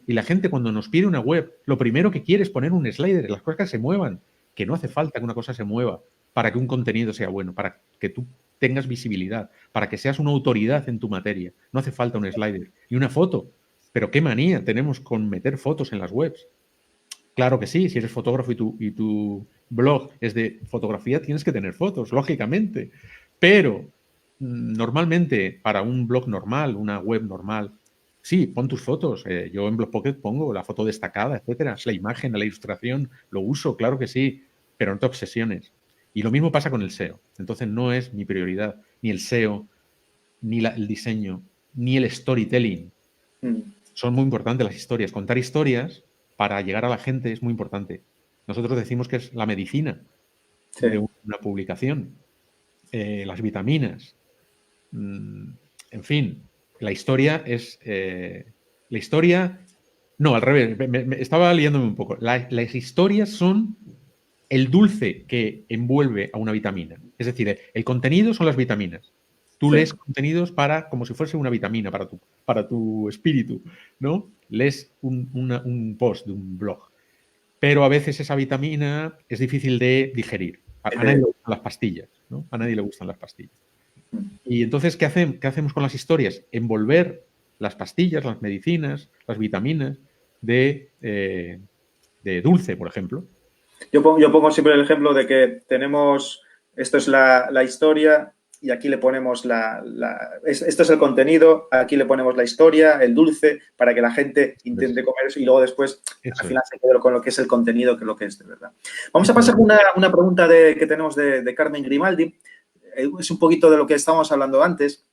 Y la gente cuando nos pide una web, lo primero que quiere es poner un slider, las cosas que se muevan, que no hace falta que una cosa se mueva para que un contenido sea bueno, para que tú tengas visibilidad, para que seas una autoridad en tu materia. No hace falta un slider. Y una foto. Pero qué manía tenemos con meter fotos en las webs. Claro que sí, si eres fotógrafo y tu blog es de fotografía, tienes que tener fotos, lógicamente. Pero normalmente para un blog normal, una web normal, sí, pon tus fotos. Yo en Blogpocket pongo la foto destacada, etcétera. La imagen, la ilustración, lo uso, claro que sí, pero no te obsesiones. Y lo mismo pasa con el SEO. Entonces no es mi prioridad, ni el SEO, ni el diseño, ni el storytelling. Son muy importantes las historias. Contar historias para llegar a la gente es muy importante. Nosotros decimos que es la medicina de una publicación. Las vitaminas. En fin, la historia es... la historia... No, al revés. Estaba leyéndome un poco. Las historias son el dulce que envuelve a una vitamina. Es decir, el contenido son las vitaminas. Tú lees contenidos como si fuese una vitamina para tu espíritu, ¿no? Lees un post de un blog. Pero a veces esa vitamina es difícil de digerir. A nadie le gustan las pastillas, ¿no? A nadie le gustan las pastillas. Y entonces, ¿qué hacemos con las historias? Envolver las pastillas, las medicinas, las vitaminas de dulce, por ejemplo. Yo pongo siempre el ejemplo de que tenemos, esto es la historia y aquí le ponemos esto es el contenido, aquí le ponemos la historia, el dulce, para que la gente intente comer eso y luego después al final se quede con lo que es el contenido, que es lo que es de verdad. Vamos a pasar con una pregunta que tenemos de Carmen Grimaldi. Es un poquito de lo que estábamos hablando antes.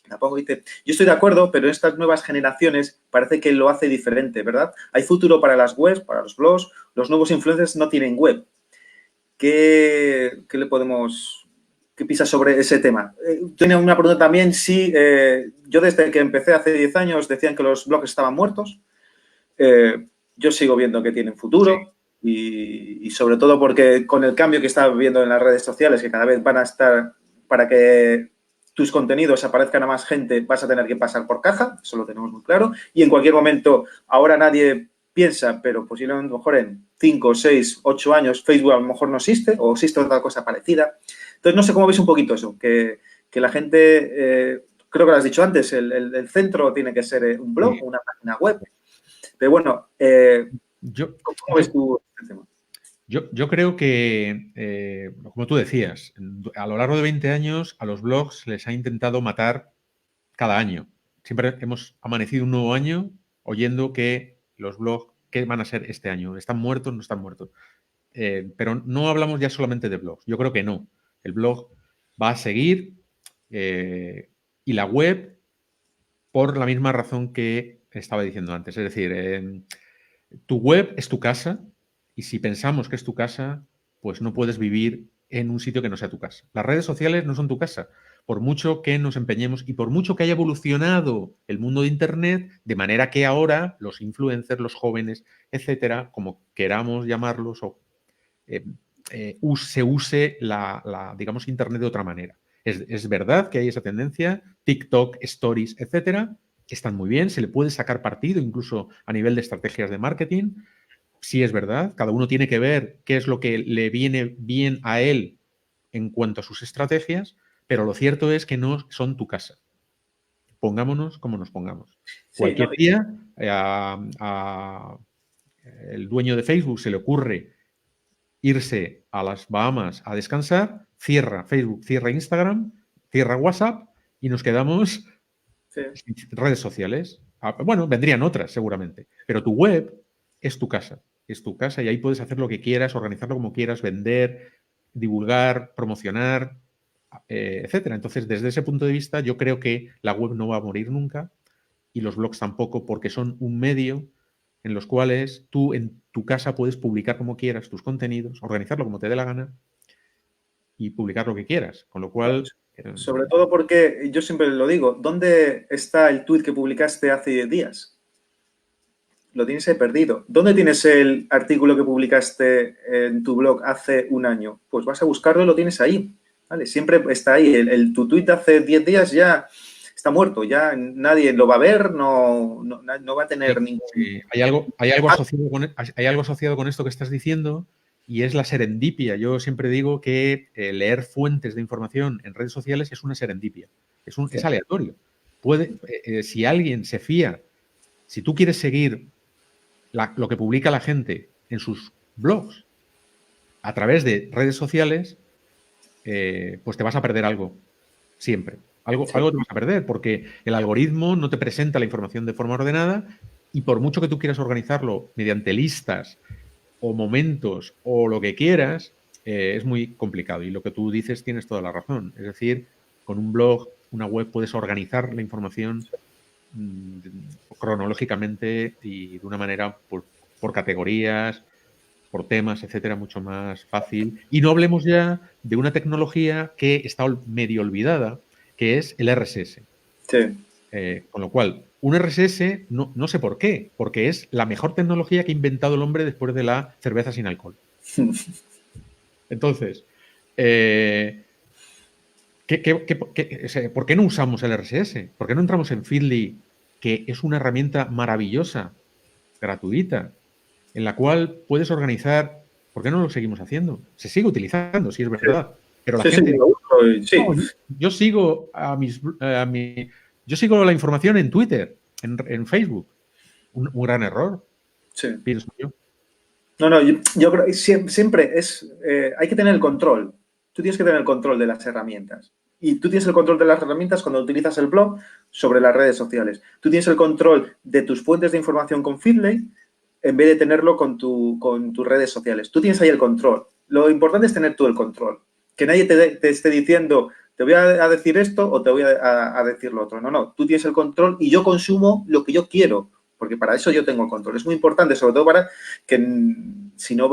Tampoco dice, yo estoy de acuerdo, pero en estas nuevas generaciones parece que lo hace diferente, ¿verdad? Hay futuro para las webs, para los blogs, los nuevos influencers no tienen web. ¿Qué piensas sobre ese tema? Tiene una pregunta también, sí, yo desde que empecé hace 10 años decían que los blogs estaban muertos. Yo sigo viendo que tienen futuro y sobre todo porque con el cambio que está viendo en las redes sociales, que cada vez van a estar para que tus contenidos aparezcan a más gente, vas a tener que pasar por caja, eso lo tenemos muy claro, y en cualquier momento, ahora nadie piensa, pero posiblemente a lo mejor en 5, 6, 8 años Facebook a lo mejor no existe o existe otra cosa parecida. Entonces, no sé cómo veis un poquito eso, que la gente, creo que lo has dicho antes, el centro tiene que ser un blog o una página web. Pero bueno, ¿cómo ves tú este tema? Yo creo que, como tú decías, a lo largo de 20 años a los blogs les ha intentado matar cada año. Siempre hemos amanecido un nuevo año oyendo que los blogs, ¿qué van a ser este año? ¿Están muertos? ¿No están muertos? Pero no hablamos ya solamente de blogs. Yo creo que no. El blog va a seguir y la web por la misma razón que estaba diciendo antes. Es decir, tu web es tu casa y si pensamos que es tu casa, pues no puedes vivir en un sitio que no sea tu casa. Las redes sociales no son tu casa. Por mucho que nos empeñemos y por mucho que haya evolucionado el mundo de Internet, de manera que ahora los influencers, los jóvenes, etcétera, como queramos llamarlos, se use digamos, Internet de otra manera. Es verdad que hay esa tendencia, TikTok, Stories, etcétera, están muy bien, se le puede sacar partido incluso a nivel de estrategias de marketing, sí es verdad, cada uno tiene que ver qué es lo que le viene bien a él en cuanto a sus estrategias, pero lo cierto es que no son tu casa. Pongámonos como nos pongamos. Sí, no, Cualquier día el dueño de Facebook se le ocurre irse a las Bahamas a descansar, cierra Facebook, cierra Instagram, cierra WhatsApp y nos quedamos sí. sin redes sociales. Bueno, vendrían otras seguramente, pero tu web es tu casa. Es tu casa y ahí puedes hacer lo que quieras, organizarlo como quieras, vender, divulgar, promocionar, etcétera. Entonces, desde ese punto de vista, yo creo que la web no va a morir nunca y los blogs tampoco, porque son un medio en los cuales tú en tu casa puedes publicar como quieras tus contenidos, organizarlo como te dé la gana y publicar lo que quieras. Con lo cual... Sobre todo porque yo siempre lo digo, ¿dónde está el tuit que publicaste hace 10 días? Lo tienes ahí perdido. ¿Dónde tienes el artículo que publicaste en tu blog hace un año? Pues vas a buscarlo y lo tienes ahí. ¿Vale? Siempre está ahí. Tu tuit de hace 10 días ya está muerto. Ya nadie lo va a ver, no va a tener ningún... Sí. Hay algo asociado con esto que estás diciendo y es la serendipia. Yo siempre digo que leer fuentes de información en redes sociales es una serendipia. Es aleatorio. Si alguien se fía, si tú quieres seguir lo que publica la gente en sus blogs a través de redes sociales, pues te vas a perder algo, siempre. Algo te vas a perder porque el algoritmo no te presenta la información de forma ordenada y por mucho que tú quieras organizarlo mediante listas o momentos o lo que quieras, es muy complicado. Y lo que tú dices tienes toda la razón. Es decir, con un blog, una web, puedes organizar la información cronológicamente y de una manera por categorías, por temas, etcétera, mucho más fácil. Y no hablemos ya de una tecnología que está medio olvidada, que es el RSS. Sí. Con lo cual, un RSS, no sé por qué, porque es la mejor tecnología que ha inventado el hombre después de la cerveza sin alcohol. Entonces, ¿por qué no usamos el RSS? ¿Por qué no entramos en Feedly, que es una herramienta maravillosa, gratuita, en la cual puedes organizar? ¿Por qué no lo seguimos haciendo? Se sigue utilizando, sí es verdad, pero la gente... Sí. Yo sigo yo sigo la información en Twitter, en Facebook. Un gran error, Sí. pienso yo. No, yo creo que siempre hay que tener el control. Tú tienes que tener el control de las herramientas. Y tú tienes el control de las herramientas cuando utilizas el blog sobre las redes sociales. Tú tienes el control de tus fuentes de información con Feedly en vez de tenerlo con tus redes sociales. Tú tienes ahí el control. Lo importante es tener tú el control. Que nadie te esté diciendo, te voy a decir esto o te voy a decir lo otro. No, tú tienes el control y yo consumo lo que yo quiero, porque para eso yo tengo el control. Es muy importante, sobre todo para que si no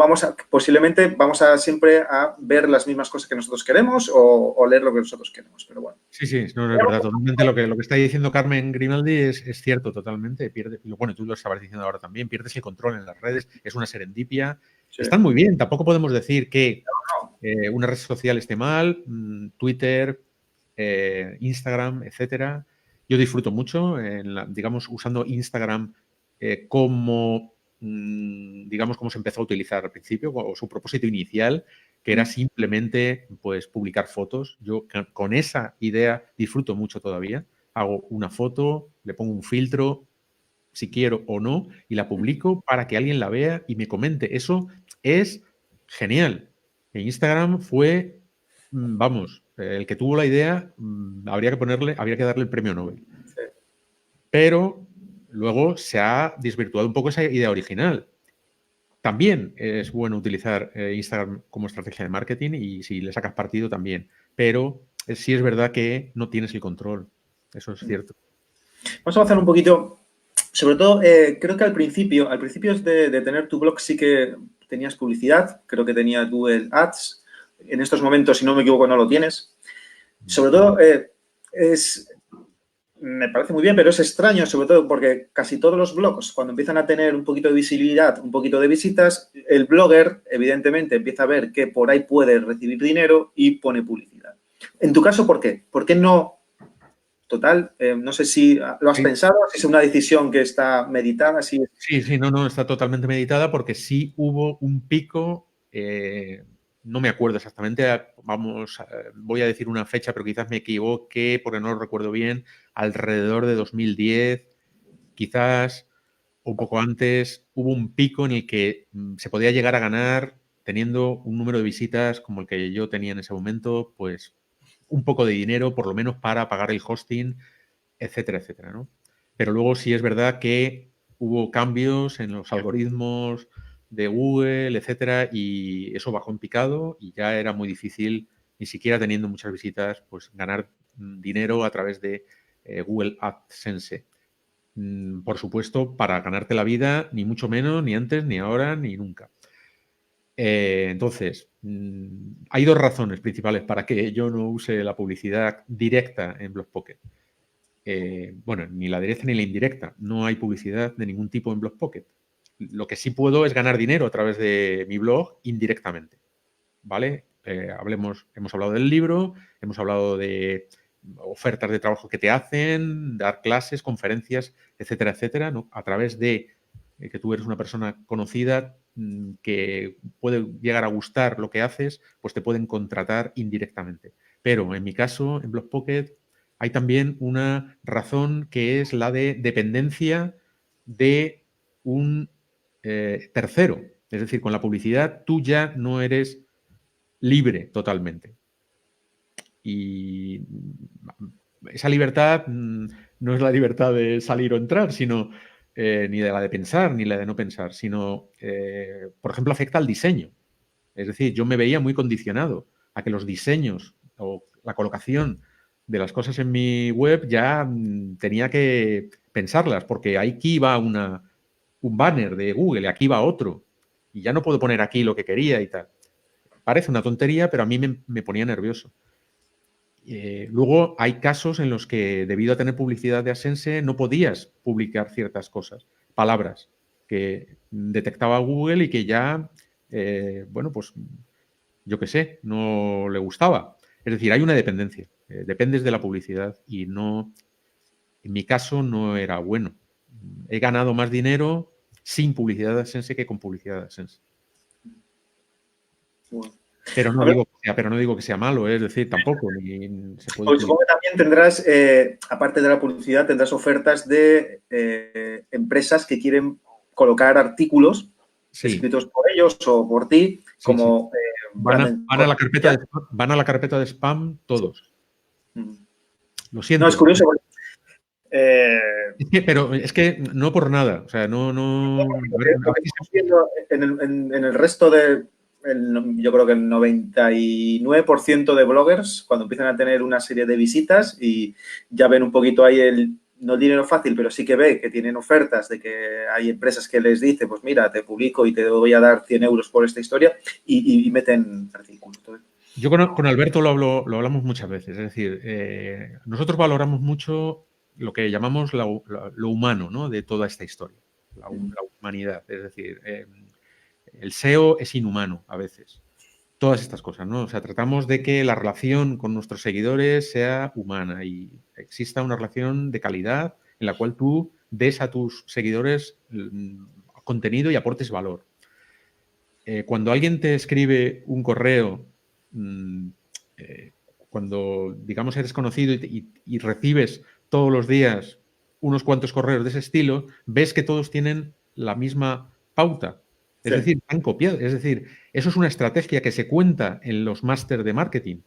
posiblemente vamos a siempre a ver las mismas cosas que nosotros queremos o leer lo que nosotros queremos, pero bueno. Sí, no, es verdad. Totalmente lo que está diciendo Carmen Grimaldi es cierto totalmente. Bueno, tú lo estabas diciendo ahora también, pierdes el control en las redes, es una serendipia. Sí. Están muy bien, tampoco podemos decir que una red social esté mal, Twitter, Instagram, etcétera. Yo disfruto mucho, digamos, usando Instagram como se empezó a utilizar al principio, o su propósito inicial, que era simplemente pues, publicar fotos. Yo con esa idea disfruto mucho todavía. Hago una foto, le pongo un filtro, si quiero o no, y la publico para que alguien la vea y me comente. Eso es genial. En Instagram fue, vamos, el que tuvo la idea, habría que darle el premio Nobel. Sí. Pero luego se ha desvirtuado un poco esa idea original. También es bueno utilizar Instagram como estrategia de marketing y si le sacas partido también. Pero sí es verdad que no tienes el control. Eso es cierto. Vamos a avanzar un poquito. Sobre todo, creo que al principio de tener tu blog sí que tenías publicidad. Creo que tenía Google Ads. En estos momentos, si no me equivoco, no lo tienes. Sobre todo, me parece muy bien, pero es extraño, sobre todo porque casi todos los blogs, cuando empiezan a tener un poquito de visibilidad, un poquito de visitas, el blogger, evidentemente, empieza a ver que por ahí puede recibir dinero y pone publicidad. En tu caso, ¿por qué? ¿Por qué no total. No sé si lo has Sí. pensado, si es una decisión que está meditada. Si... Sí, no, está totalmente meditada porque sí hubo un pico, no me acuerdo exactamente, voy a decir una fecha, pero quizás me equivoque porque no lo recuerdo bien, alrededor de 2010, quizás un poco antes, hubo un pico en el que se podía llegar a ganar teniendo un número de visitas como el que yo tenía en ese momento, pues un poco de dinero, por lo menos para pagar el hosting, etcétera, etcétera, ¿no? Pero luego sí es verdad que hubo cambios en los algoritmos de Google, etcétera, y eso bajó en picado y ya era muy difícil, ni siquiera teniendo muchas visitas, pues ganar dinero a través de Google AdSense. Por supuesto, para ganarte la vida, ni mucho menos, ni antes, ni ahora, ni nunca. Entonces, hay dos razones principales para que yo no use la publicidad directa en BlogPocket. Bueno, ni la directa ni la indirecta. No hay publicidad de ningún tipo en BlogPocket. Lo que sí puedo es ganar dinero a través de mi blog indirectamente. ¿Vale? Hemos hablado del libro, hemos hablado de ofertas de trabajo que te hacen, dar clases, conferencias, etcétera, etcétera, ¿no? A través de que tú eres una persona conocida que puede llegar a gustar lo que haces, pues te pueden contratar indirectamente. Pero en mi caso, en BlogPocket, hay también una razón que es la de dependencia de un tercero. Es decir, con la publicidad tú ya no eres libre totalmente. Y esa libertad no es la libertad de salir o entrar, sino ni de la de pensar, ni la de no pensar, sino, por ejemplo, afecta al diseño. Es decir, yo me veía muy condicionado a que los diseños o la colocación de las cosas en mi web ya tenía que pensarlas, porque aquí va un banner de Google y aquí va otro. Y ya no puedo poner aquí lo que quería y tal. Parece una tontería, pero a mí me ponía nervioso. Luego hay casos en los que, debido a tener publicidad de AdSense, no podías publicar ciertas cosas, palabras que detectaba Google y que ya, bueno, pues yo qué sé, no le gustaba. Es decir, hay una dependencia. Dependes de la publicidad y no, en mi caso, no era bueno. He ganado más dinero sin publicidad de AdSense que con publicidad de AdSense. Bueno. Pero no digo que sea malo, es decir, tampoco. Ni se puede Pues supongo que también tendrás, aparte de la publicidad, tendrás ofertas de empresas que quieren colocar artículos Sí, escritos por ellos o por ti sí, sí. como Van branding. a la carpeta de spam todos. Lo No, es siento. curioso porque, Pero es que no por nada. O sea, no. lo que estamos viendo en el resto de, yo creo que el 99% de bloggers, cuando empiezan a tener una serie de visitas y ya ven un poquito ahí no el dinero fácil, pero sí que ve que tienen ofertas de que hay empresas que les dicen, pues mira, te publico y te voy a dar 100 euros por esta historia y meten artículos. Yo con Alberto lo hablamos muchas veces. Es decir, nosotros valoramos mucho lo que llamamos lo humano, ¿no?, de toda esta historia, la humanidad. Es decir, el SEO es inhumano a veces. Todas estas cosas, ¿no? O sea, tratamos de que la relación con nuestros seguidores sea humana y exista una relación de calidad en la cual tú des a tus seguidores contenido y aportes valor. Cuando alguien te escribe un correo, cuando, digamos, eres conocido y recibes todos los días unos cuantos correos de ese estilo, ves que todos tienen la misma pauta. Es decir, han copiado. Es decir, eso es una estrategia que se cuenta en los máster de marketing.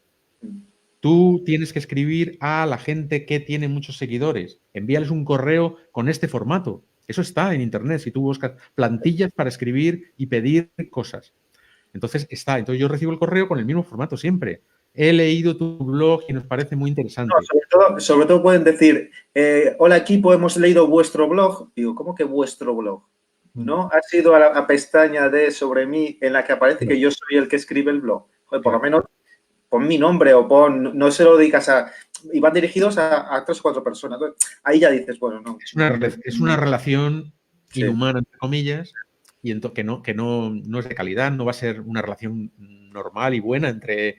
Tú tienes que escribir a la gente que tiene muchos seguidores. Envíales un correo con este formato. Eso está en Internet. Si tú buscas plantillas para escribir y pedir cosas. Entonces está. Entonces yo recibo el correo con el mismo formato siempre. He leído tu blog y nos parece muy interesante. No, sobre todo pueden decir, hola equipo, hemos leído vuestro blog. Digo, ¿cómo que vuestro blog? ¿No? Has ido a la pestaña de sobre mí en la que aparece que yo soy el que escribe el blog. Joder, por lo menos pon mi nombre o no se lo dedicas a... Y van dirigidos a 3 o 4 personas. Entonces, ahí ya dices, bueno, no. Es una relación inhumana, entre comillas, y que no es de calidad, no va a ser una relación normal y buena entre...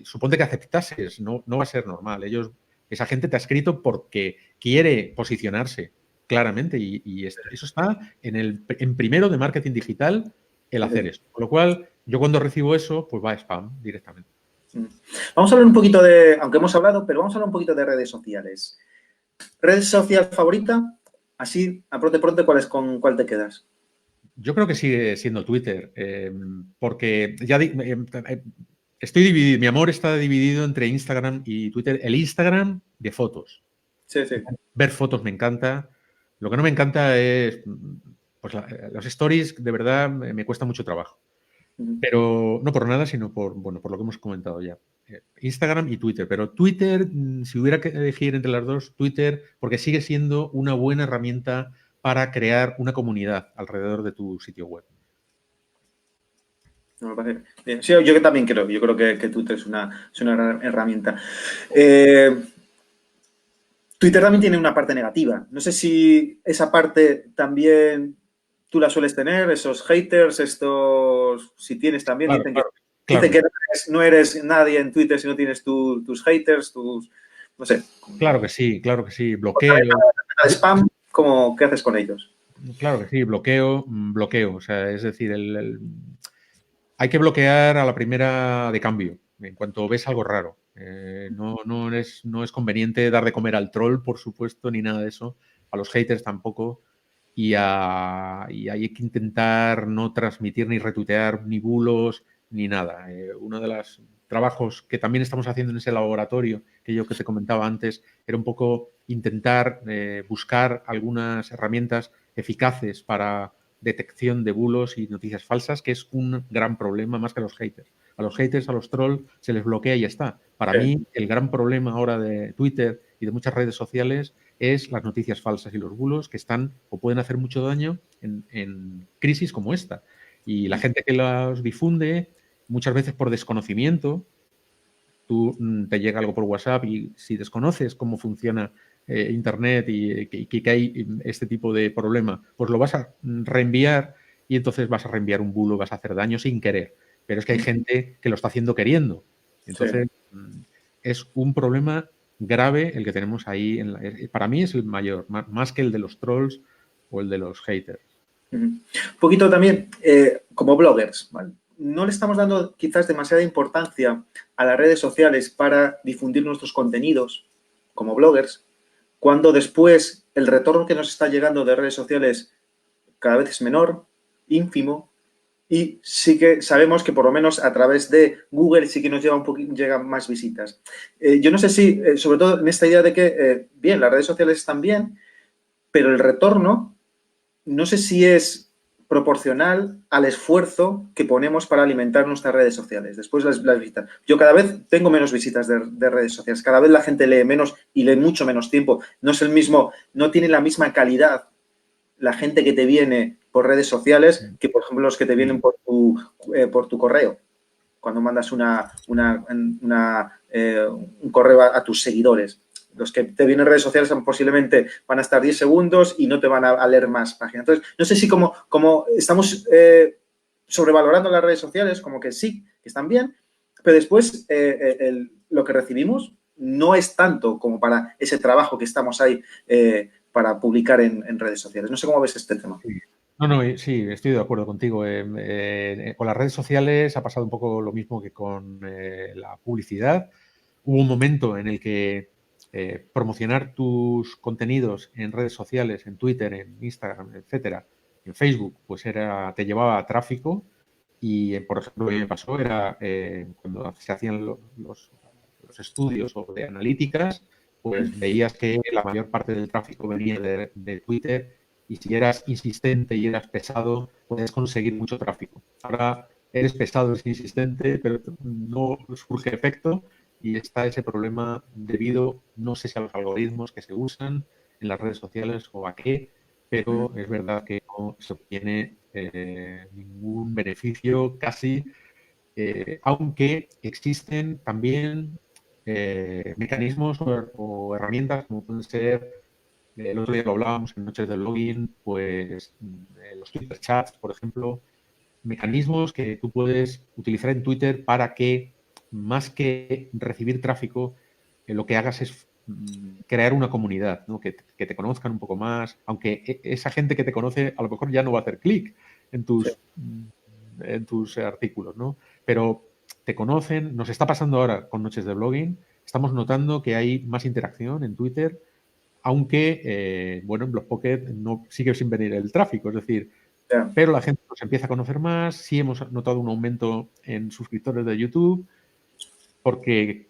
Suponte que aceptases, no va a ser normal. Ellos Esa gente te ha escrito porque quiere posicionarse claramente y eso está en primero de marketing digital, el hacer eso. Con lo cual, yo cuando recibo eso, pues va a spam directamente. Vamos a hablar un poquito de, aunque hemos hablado, pero vamos a hablar un poquito de redes sociales. ¿Red social favorita? Así, a pronto, ¿con cuál te quedas? Yo creo que sigue siendo Twitter, porque ya estoy dividido, mi amor está dividido entre Instagram y Twitter. El Instagram de fotos. Sí, sí. Ver fotos me encanta. Lo que no me encanta es, pues los stories, de verdad, me cuesta mucho trabajo. Pero no por nada, sino por lo que hemos comentado ya. Instagram y Twitter. Pero Twitter, si hubiera que elegir entre las dos, Twitter, porque sigue siendo una buena herramienta para crear una comunidad alrededor de tu sitio web. No, me parece bien. Sí, yo también creo. Yo creo que Twitter es una gran herramienta. Twitter también tiene una parte negativa. No sé si esa parte también tú la sueles tener, esos haters, si tienes también, Claro, dicen que no eres nadie en Twitter si no tienes tus haters, no sé. Claro que sí, bloqueo. Spam, ¿qué haces con ellos? Claro que sí, bloqueo. O sea, es decir, hay que bloquear a la primera de cambio, en cuanto ves algo raro. No es conveniente dar de comer al troll, por supuesto, ni nada de eso. A los haters tampoco. Y hay que intentar no transmitir ni retuitear ni bulos ni nada. Uno de los trabajos que también estamos haciendo en ese laboratorio que te comentaba antes era un poco intentar buscar algunas herramientas eficaces para detección de bulos y noticias falsas, que es un gran problema más que a los haters. A los haters, a los trolls, se les bloquea y ya está. Para mí, el gran problema ahora de Twitter y de muchas redes sociales es las noticias falsas y los bulos que están o pueden hacer mucho daño en crisis como esta. Y la gente que los difunde, muchas veces por desconocimiento, tú te llega algo por WhatsApp y si desconoces cómo funciona Internet y que hay este tipo de problema, pues lo vas a reenviar y entonces vas a reenviar un bulo, vas a hacer daño sin querer. Pero es que hay gente que lo está haciendo queriendo. Entonces, es un problema grave el que tenemos ahí. Para mí es el mayor, más que el de los trolls o el de los haters. Un poquito también, como bloggers, ¿vale? No le estamos dando quizás demasiada importancia a las redes sociales para difundir nuestros contenidos como bloggers, cuando después el retorno que nos está llegando de redes sociales cada vez es menor, ínfimo, y sí que sabemos que por lo menos a través de Google sí que nos llegan más visitas. Yo no sé si, sobre todo en esta idea de que, bien, las redes sociales están bien, pero el retorno no sé si es proporcional al esfuerzo que ponemos para alimentar nuestras redes sociales. Después las visitas. Yo cada vez tengo menos visitas de redes sociales. Cada vez la gente lee menos y lee mucho menos tiempo. No es el mismo, no tiene la misma calidad la gente que te viene por redes sociales que, por ejemplo, los que te vienen por tu correo. Cuando mandas un correo a tus seguidores. Los que te vienen en redes sociales posiblemente van a estar 10 segundos y no te van a leer más páginas. Entonces, no sé si como estamos sobrevalorando las redes sociales, como que sí, que están bien, pero después lo que recibimos no es tanto como para ese trabajo que estamos ahí para publicar en redes sociales. No sé cómo ves este tema. Sí, estoy de acuerdo contigo. Con las redes sociales ha pasado un poco lo mismo que con la publicidad. Hubo un momento en el que promocionar tus contenidos en redes sociales, en Twitter, en Instagram, etcétera, en Facebook, pues te llevaba a tráfico y, por ejemplo, lo que me pasó era cuando se hacían los estudios o de analíticas, pues veías que la mayor parte del tráfico venía de Twitter y si eras insistente y eras pesado, puedes conseguir mucho tráfico. Ahora eres pesado, eres insistente, pero no surge efecto y está ese problema debido, no sé si a los algoritmos que se usan en las redes sociales o a qué, pero es verdad que no se obtiene ningún beneficio casi, aunque existen también mecanismos o herramientas como pueden ser, el otro día lo hablábamos en Noches de Login, pues los Twitter chats, por ejemplo, mecanismos que tú puedes utilizar en Twitter para que, más que recibir tráfico, lo que hagas es crear una comunidad, ¿no? Que te conozcan un poco más, aunque esa gente que te conoce a lo mejor ya no va a hacer clic en tus artículos, ¿no? Pero te conocen, nos está pasando ahora con Noches de Blogging, estamos notando que hay más interacción en Twitter, aunque, bueno, en Blogpocket no sigue sin venir el tráfico, es decir, pero la gente nos empieza a conocer más, sí hemos notado un aumento en suscriptores de YouTube, porque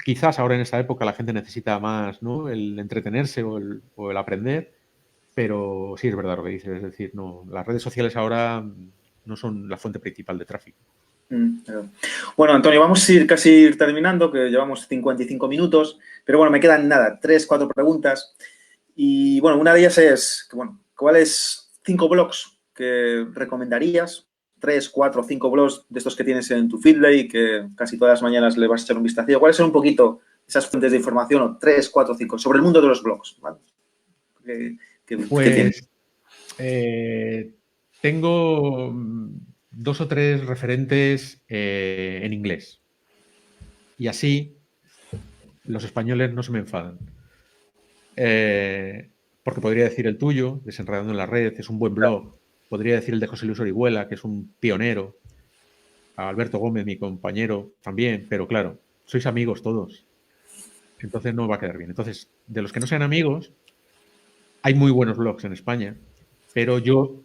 quizás ahora en esta época la gente necesita más, ¿no? El entretenerse o el aprender, pero sí es verdad lo que dices, es decir, no, las redes sociales ahora no son la fuente principal de tráfico. Bueno, Antonio, vamos a ir casi terminando, que llevamos 55 minutos, pero bueno, me quedan nada, 3, 4 preguntas. Y bueno, una de ellas es, bueno, ¿cuáles 5 blogs que recomendarías? 3, 4, 5 blogs de estos que tienes en tu Feedly, que casi todas las mañanas le vas a echar un vistazo. ¿Cuáles son un poquito esas fuentes de información? O 3, 4, 5, sobre el mundo de los blogs, ¿vale? ¿Qué tienes? Tengo 2 o 3 referentes en inglés. Y así los españoles no se me enfadan. Porque podría decir el tuyo, Desenredando en la Red, es un buen blog. Podría decir el de José Luis Orihuela, que es un pionero. A Alberto Gómez, mi compañero, también. Pero claro, sois amigos todos. Entonces no va a quedar bien. Entonces, de los que no sean amigos, hay muy buenos blogs en España. Pero yo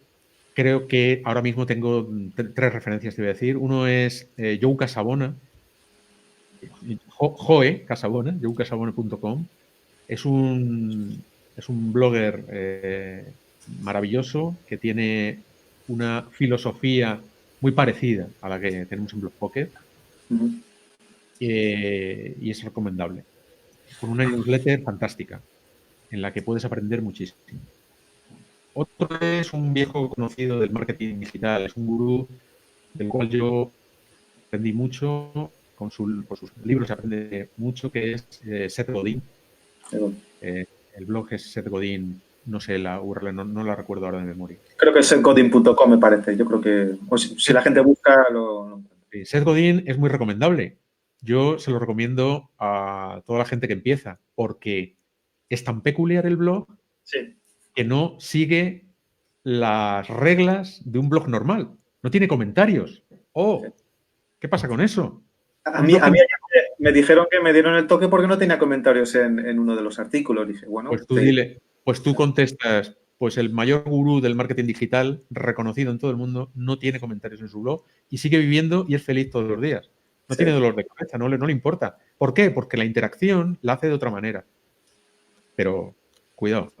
creo que ahora mismo tengo 3 referencias, te voy a decir. Uno es Joe Casabona. Joe Casabona, joecasabona.com. Es un blogger maravilloso que tiene una filosofía muy parecida a la que tenemos en Blogpocket y es recomendable. Con una newsletter fantástica en la que puedes aprender muchísimo. Otro es un viejo conocido del marketing digital, es un gurú del cual yo aprendí mucho, por sus libros se aprende mucho, que es Seth Godin. El blog es Seth Godin, no sé la URL, no la recuerdo ahora de memoria. Creo que es sethgodin.com, me parece. Yo creo que, o si la gente busca, lo Seth Godin es muy recomendable. Yo se lo recomiendo a toda la gente que empieza, porque es tan peculiar el blog que no sigue las reglas de un blog normal. No tiene comentarios. ¿Qué pasa con eso? A mí me dijeron que me dieron el toque porque no tenía comentarios en uno de los artículos. Dije, bueno, pues tú dile, pues tú contestas, pues el mayor gurú del marketing digital, reconocido en todo el mundo, no tiene comentarios en su blog y sigue viviendo y es feliz todos los días. No tiene dolor de cabeza, no le importa. ¿Por qué? Porque la interacción la hace de otra manera. Pero cuidado.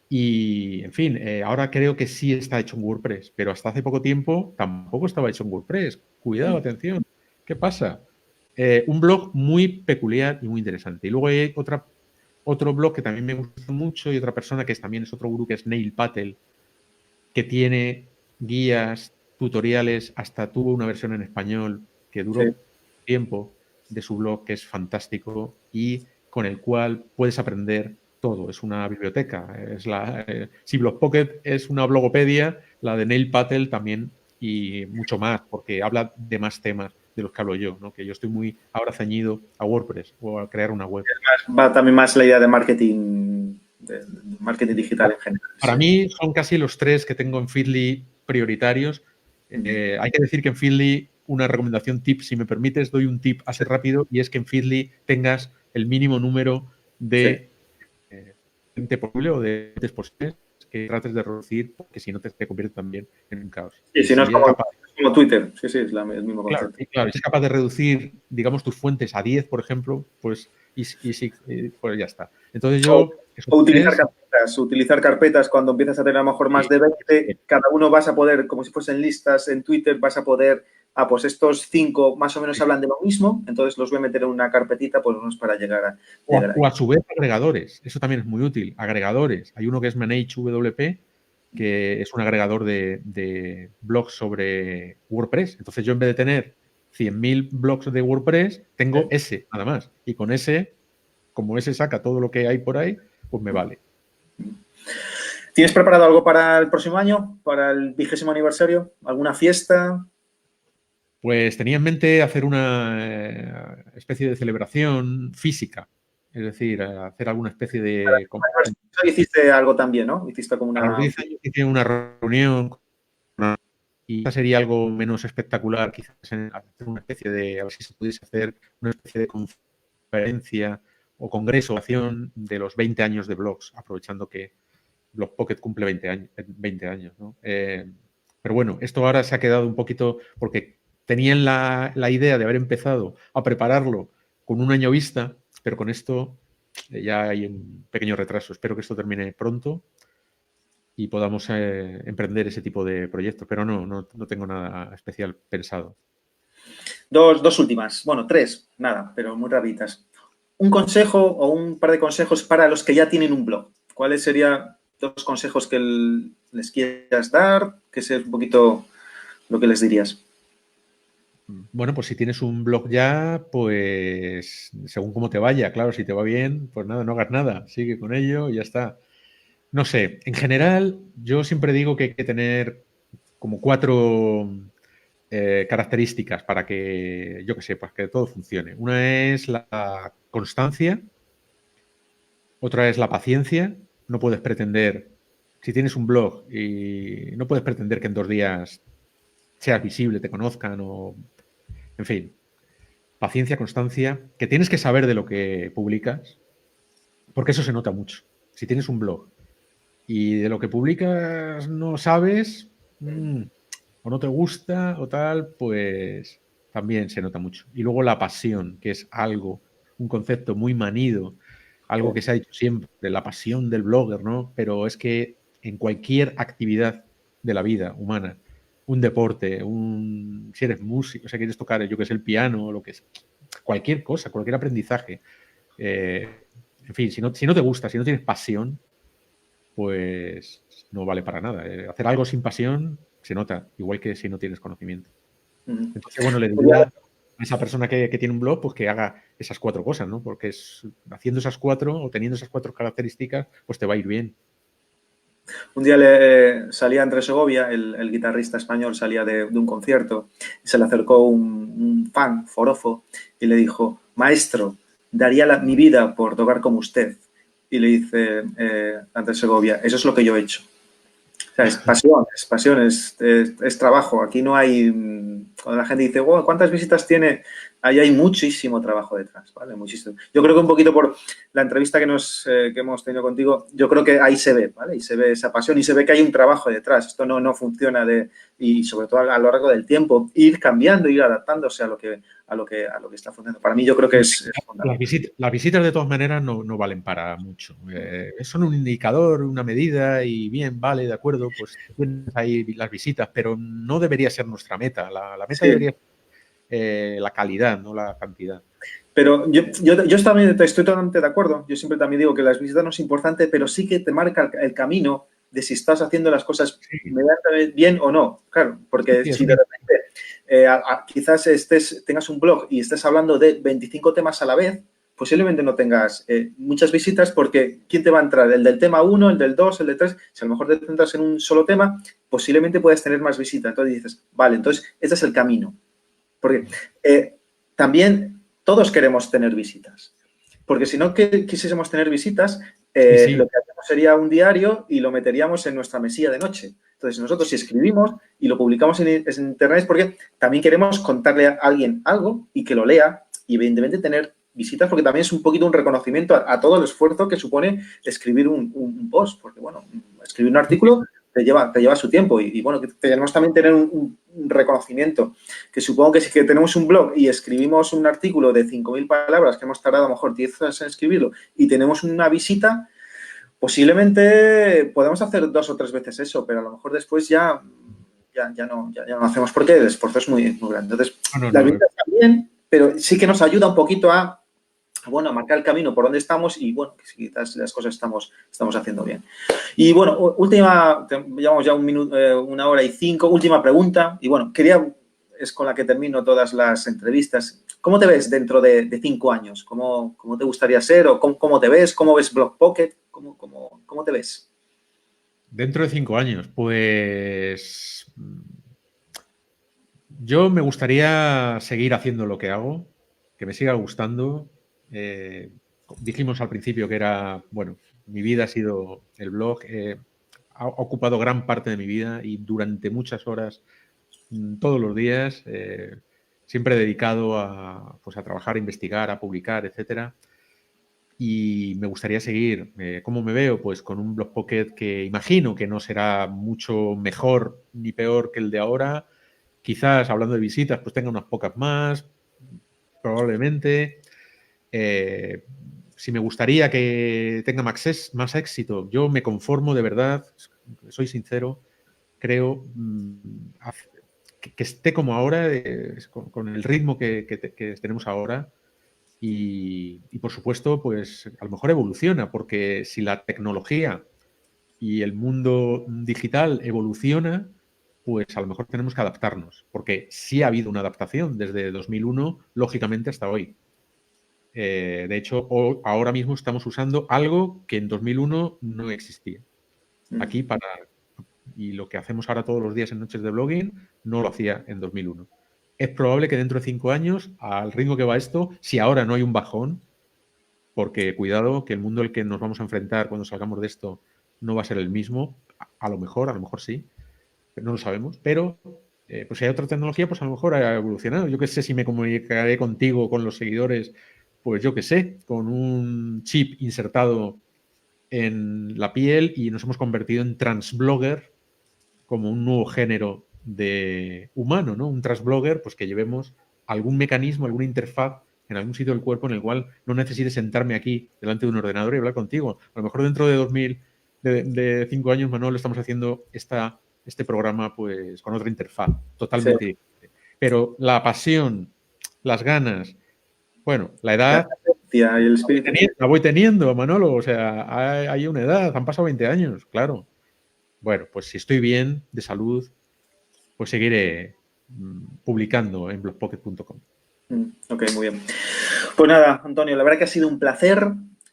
Y, en fin, ahora creo que sí está hecho en WordPress, pero hasta hace poco tiempo tampoco estaba hecho en WordPress. Cuidado, atención. ¿Qué pasa? Un blog muy peculiar y muy interesante. Y luego hay otro blog que también me gusta mucho y otra persona que también es otro gurú, que es Neil Patel, que tiene guías, tutoriales, hasta tuvo una versión en español que duró tiempo de su blog, que es fantástico y con el cual puedes aprender todo. Es una biblioteca. Si Blogpocket es una blogopedia, la de Neil Patel también y mucho más, porque habla de más temas de los que hablo yo, ¿no? Que yo estoy muy ahora ceñido a WordPress o a crear una web. Va también más la idea de marketing digital en general. Para mí son casi los 3 que tengo en Feedly prioritarios. Hay que decir que en Feedly, una recomendación tip, si me permites, doy un tip así rápido, y es que en Feedly tengas el mínimo número de gente posible o de entes posibles que trates de reducir, porque si no te convierte también en un caos. Sí, si no es como Twitter. Sí, es el mismo concepto. Claro, si es capaz de reducir, digamos, tus fuentes a 10, por ejemplo, pues, pues ya está. Entonces yo... O utilizar carpetas cuando empiezas a tener a lo mejor más de 20, cada uno vas a poder, como si fuesen listas en Twitter, vas a poder, pues estos 5 más o menos hablan de lo mismo, entonces los voy a meter en una carpetita, pues no es para llegar a... O a su vez agregadores, eso también es muy útil, agregadores. Hay uno que es ManageWP, que es un agregador de blogs sobre WordPress. Entonces yo en vez de tener 100.000 blogs de WordPress, tengo ese nada más. Y con ese, como ese saca todo lo que hay por ahí, pues me vale. ¿Tienes preparado algo para el próximo año? ¿Para el 20º aniversario? ¿Alguna fiesta? Pues tenía en mente hacer una especie de celebración física. es decir, hacer alguna especie de... Hiciste algo también, ¿no? Hiciste como A los una... 10 años hice una reunión y quizás sería algo menos espectacular, quizás hacer una especie de, a ver si se pudiese hacer una especie de conferencia o congreso o acción de los 20 años de blogs, aprovechando que Blog Pocket cumple 20 años, ¿no? Pero bueno, esto ahora se ha quedado un poquito, porque tenían la idea de haber empezado a prepararlo con un año vista, pero con esto ya hay un pequeño retraso. Espero que esto termine pronto y podamos emprender ese tipo de proyectos, pero no tengo nada especial pensado. Dos últimas, bueno, tres, nada, pero muy rapiditas. Un consejo o un par de consejos para los que ya tienen un blog. ¿Cuáles serían dos consejos que les quieras dar? Que sea un poquito lo que les dirías. Bueno, pues si tienes un blog ya, pues según cómo te vaya, claro, si te va bien, pues nada, no hagas nada, sigue con ello y ya está. No sé, en general yo siempre digo que hay que tener como 4 características para que, yo qué sé, para que todo funcione. Una es la constancia, otra es la paciencia. No puedes pretender, si tienes un blog y no puedes pretender que en 2 días seas visible, te conozcan o, en fin, paciencia, constancia, que tienes que saber de lo que publicas, porque eso se nota mucho. Si tienes un blog y de lo que publicas no sabes, o no te gusta o tal, pues también se nota mucho. Y luego la pasión, que es algo, un concepto muy manido, algo que se ha dicho siempre, la pasión del blogger, ¿no? Pero es que en cualquier actividad de la vida humana, un deporte, si eres músico, o sea, quieres tocar, yo que sé, el piano, lo que es, cualquier cosa, cualquier aprendizaje, en fin, si no te gusta, si no tienes pasión, pues no vale para nada. Hacer algo sin pasión se nota, igual que si no tienes conocimiento. Entonces, bueno, le diría a esa persona que tiene un blog, pues que haga esas 4 cosas, ¿no? Porque haciendo esas 4 o teniendo esas 4 características, pues te va a ir bien. Un día salía Andrés Segovia, el guitarrista español, salía de un concierto y se le acercó un fan, forofo, y le dijo, maestro, daría mi vida por tocar como usted. Y le dice Andrés Segovia, eso es lo que yo he hecho. O sea, es pasión, es trabajo. Aquí no hay... Cuando la gente dice, oh, ¿cuántas visitas tiene? Ahí hay muchísimo trabajo detrás, ¿vale? Muchísimo. Yo creo que un poquito por la entrevista que hemos tenido contigo, yo creo que ahí se ve, ¿vale? Y se ve esa pasión y se ve que hay un trabajo detrás. Esto no funciona y sobre todo a lo largo del tiempo, ir cambiando, ir adaptándose a lo que está funcionando. Para mí yo creo que es fundamental. Las visitas de todas maneras no valen para mucho. Son un indicador, una medida y bien, vale, de acuerdo, pues tienes ahí las visitas, pero no debería ser nuestra meta. La meta Sí. debería ser la calidad, no la cantidad. Pero yo también estoy totalmente de acuerdo. Yo siempre también digo que las visitas no es importante, pero sí que te marca el camino de si estás haciendo las cosas medianamente bien o no. Claro, porque Sí, si de repente quizás tengas un blog y estés hablando de 25 temas a la vez, posiblemente no tengas muchas visitas porque ¿quién te va a entrar? El del tema 1, el del 2, el del 3. Si a lo mejor te centras en un solo tema, posiblemente puedes tener más visitas. Entonces dices, vale, entonces este es el camino. Porque también todos queremos tener visitas. Porque si no quisiésemos tener visitas, sí. lo que hacemos sería un diario y lo meteríamos en nuestra mesilla de noche. Entonces, nosotros si escribimos y lo publicamos en internet es porque también queremos contarle a alguien algo y que lo lea y evidentemente tener visitas porque también es un poquito un reconocimiento a todo el esfuerzo que supone escribir un post. Porque, bueno, escribir un artículo te lleva su tiempo y bueno, que tenemos también tener un reconocimiento, que supongo que si que tenemos un blog y escribimos un artículo de 5.000 palabras que hemos tardado a lo mejor 10 horas en escribirlo y tenemos una visita, posiblemente podemos hacer 2 o 3 veces eso, pero a lo mejor después ya no hacemos porque el esfuerzo es muy, muy grande. Entonces, las visitas también, pero sí que nos ayuda un poquito a marcar el camino por donde estamos y, bueno, que quizás las cosas estamos haciendo bien. Y, bueno, llevamos ya 1 minuto, 1 hora y 5, última pregunta. Y, bueno, es con la que termino todas las entrevistas. ¿Cómo te ves dentro de 5 años? ¿Cómo te gustaría ser o cómo te ves? ¿Cómo ves Blog Pocket? ¿Cómo te ves? Dentro de 5 años, pues yo me gustaría seguir haciendo lo que hago, que me siga gustando. dijimos al principio que era, bueno, mi vida ha sido el blog, ha ocupado gran parte de mi vida y durante muchas horas, todos los días, siempre dedicado a, pues, a trabajar, a investigar, a publicar, etcétera. Y me gustaría seguir. ¿Cómo me veo? Pues con un Blogpocket que imagino que no será mucho mejor ni peor que el de ahora. Quizás, hablando de visitas, pues tenga unas pocas más, probablemente. Si me gustaría que tenga más éxito, yo me conformo de verdad, soy sincero, creo que esté como ahora, con el ritmo que tenemos ahora. Y por supuesto, pues a lo mejor evoluciona, porque si la tecnología y el mundo digital evoluciona, pues a lo mejor tenemos que adaptarnos, porque sí ha habido una adaptación desde 2001, lógicamente, hasta hoy. De hecho, ahora mismo estamos usando algo que en 2001 no existía. Aquí y lo que hacemos ahora todos los días en Noches de Blogging no lo hacía en 2001. Es probable que dentro de 5 años, al ritmo que va esto, si ahora no hay un bajón, porque cuidado, que el mundo al que nos vamos a enfrentar cuando salgamos de esto no va a ser el mismo, a lo mejor sí, pero no lo sabemos, pero pues si hay otra tecnología, pues a lo mejor ha evolucionado. Yo qué sé si me comunicaré contigo, con los seguidores, pues yo qué sé, con un chip insertado en la piel y nos hemos convertido en transblogger como un nuevo género de humano, ¿no? Un transblogger, pues que llevemos algún mecanismo, alguna interfaz en algún sitio del cuerpo en el cual no necesite sentarme aquí delante de un ordenador y hablar contigo. A lo mejor dentro de 5 años, Manuel, estamos haciendo este programa pues con otra interfaz, totalmente Sí. diferente. Pero la pasión, las ganas, bueno, la edad Y el espíritu. la voy teniendo, Manolo. O sea, hay una edad, han pasado 20 años, claro. Bueno, pues si estoy bien, de salud, pues seguiré publicando en blogpocket.com. Ok, muy bien. Pues nada, Antonio, la verdad que ha sido un placer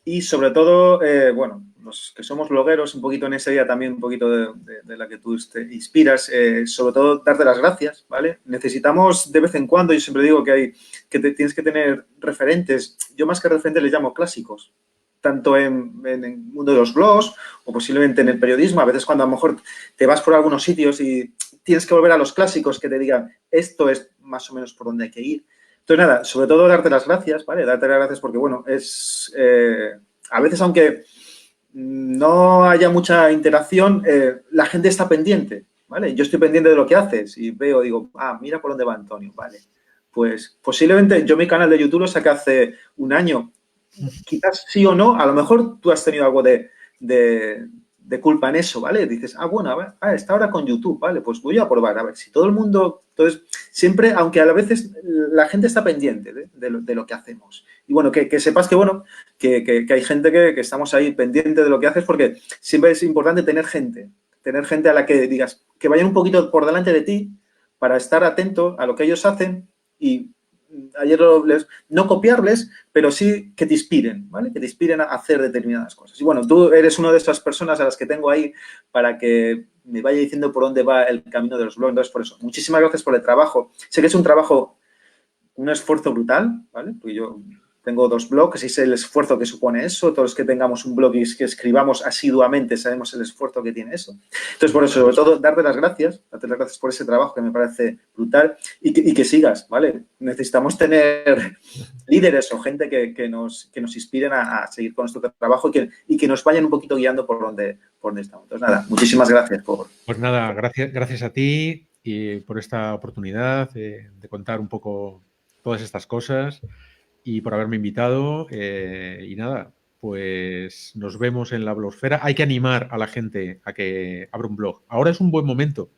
y sobre todo, bueno, los que somos blogueros, un poquito en esa idea también, un poquito de la que tú te inspiras, sobre todo darte las gracias, ¿vale? Necesitamos de vez en cuando, yo siempre digo que tienes que tener referentes, yo más que referentes les llamo clásicos, tanto en el mundo de los blogs o posiblemente en el periodismo, a veces cuando a lo mejor te vas por algunos sitios y tienes que volver a los clásicos que te digan esto es más o menos por donde hay que ir. Entonces, nada, sobre todo darte las gracias, ¿vale? Darte las gracias porque, bueno, a veces, aunque no haya mucha interacción, la gente está pendiente, ¿vale? Yo estoy pendiente de lo que haces y veo, digo, mira por dónde va Antonio, ¿vale? Pues posiblemente yo mi canal de YouTube lo saqué hace un año. Quizás sí o no, a lo mejor tú has tenido algo de culpa en eso, ¿vale? Dices, bueno, a ver, está ahora con YouTube, ¿vale? Pues voy a probar, a ver, si todo el mundo... Entonces, siempre, aunque a veces la gente está pendiente de lo que hacemos. Y bueno, que sepas que, bueno, que hay gente que estamos ahí pendiente de lo que haces porque siempre es importante tener gente a la que digas, que vayan un poquito por delante de ti para estar atento a lo que ellos hacen y ayer no copiarles, pero sí que te inspiren, ¿vale? Que te inspiren a hacer determinadas cosas. Y bueno, tú eres una de esas personas a las que tengo ahí para que me vaya diciendo por dónde va el camino de los blogs. Entonces, por eso, muchísimas gracias por el trabajo. Sé que es un trabajo, un esfuerzo brutal, ¿vale? Porque yo tengo 2 blogs y sé el esfuerzo que supone eso. Todos los que tengamos un blog y que escribamos asiduamente sabemos el esfuerzo que tiene eso. Entonces, por eso, sobre todo, darte las gracias por ese trabajo que me parece brutal y que sigas, ¿vale? Necesitamos tener líderes o gente que nos inspiren a seguir con nuestro trabajo y que nos vayan un poquito guiando por donde estamos. Entonces, nada, muchísimas gracias por... Pues nada, gracias a ti y por esta oportunidad de contar un poco todas estas cosas y por haberme invitado. Y nada, pues nos vemos en la blogosfera. Hay que animar a la gente a que abra un blog. Ahora es un buen momento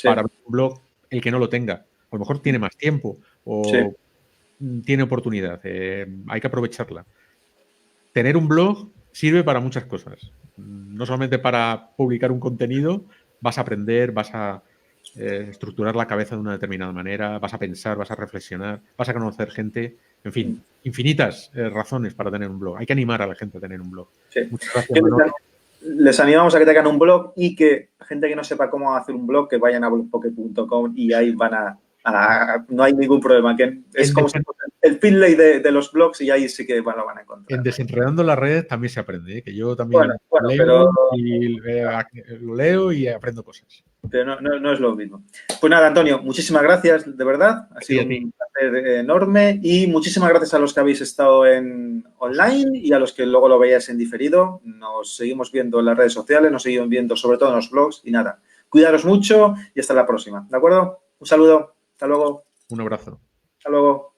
para abrir un blog el que no lo tenga. A lo mejor tiene más tiempo o tiene oportunidad. Hay que aprovecharla. Tener un blog sirve para muchas cosas. No solamente para publicar un contenido, vas a aprender, vas a estructurar la cabeza de una determinada manera, vas a pensar, vas a reflexionar, vas a conocer gente, en fin, infinitas razones para tener un blog. Hay que animar a la gente a tener un blog. Sí. Muchas gracias, Manolo. Les animamos a que tengan un blog y que gente que no sepa cómo hacer un blog, que vayan a blogpocket.com y ahí van a no hay ningún problema. Que es como si fuese el Feedly de los blogs y ahí sí que bueno, lo van a encontrar. En Desenredando la Red también se aprende, que yo también Bueno, leo, pero y lo leo y aprendo cosas. pero no es lo mismo. Pues nada, Antonio, muchísimas gracias, de verdad. Ha sido un placer enorme y muchísimas gracias a los que habéis estado online y a los que luego lo veáis en diferido. Nos seguimos viendo en las redes sociales, nos seguimos viendo sobre todo en los blogs y nada. Cuidaros mucho y hasta la próxima, ¿de acuerdo? Un saludo, hasta luego. Un abrazo. Hasta luego.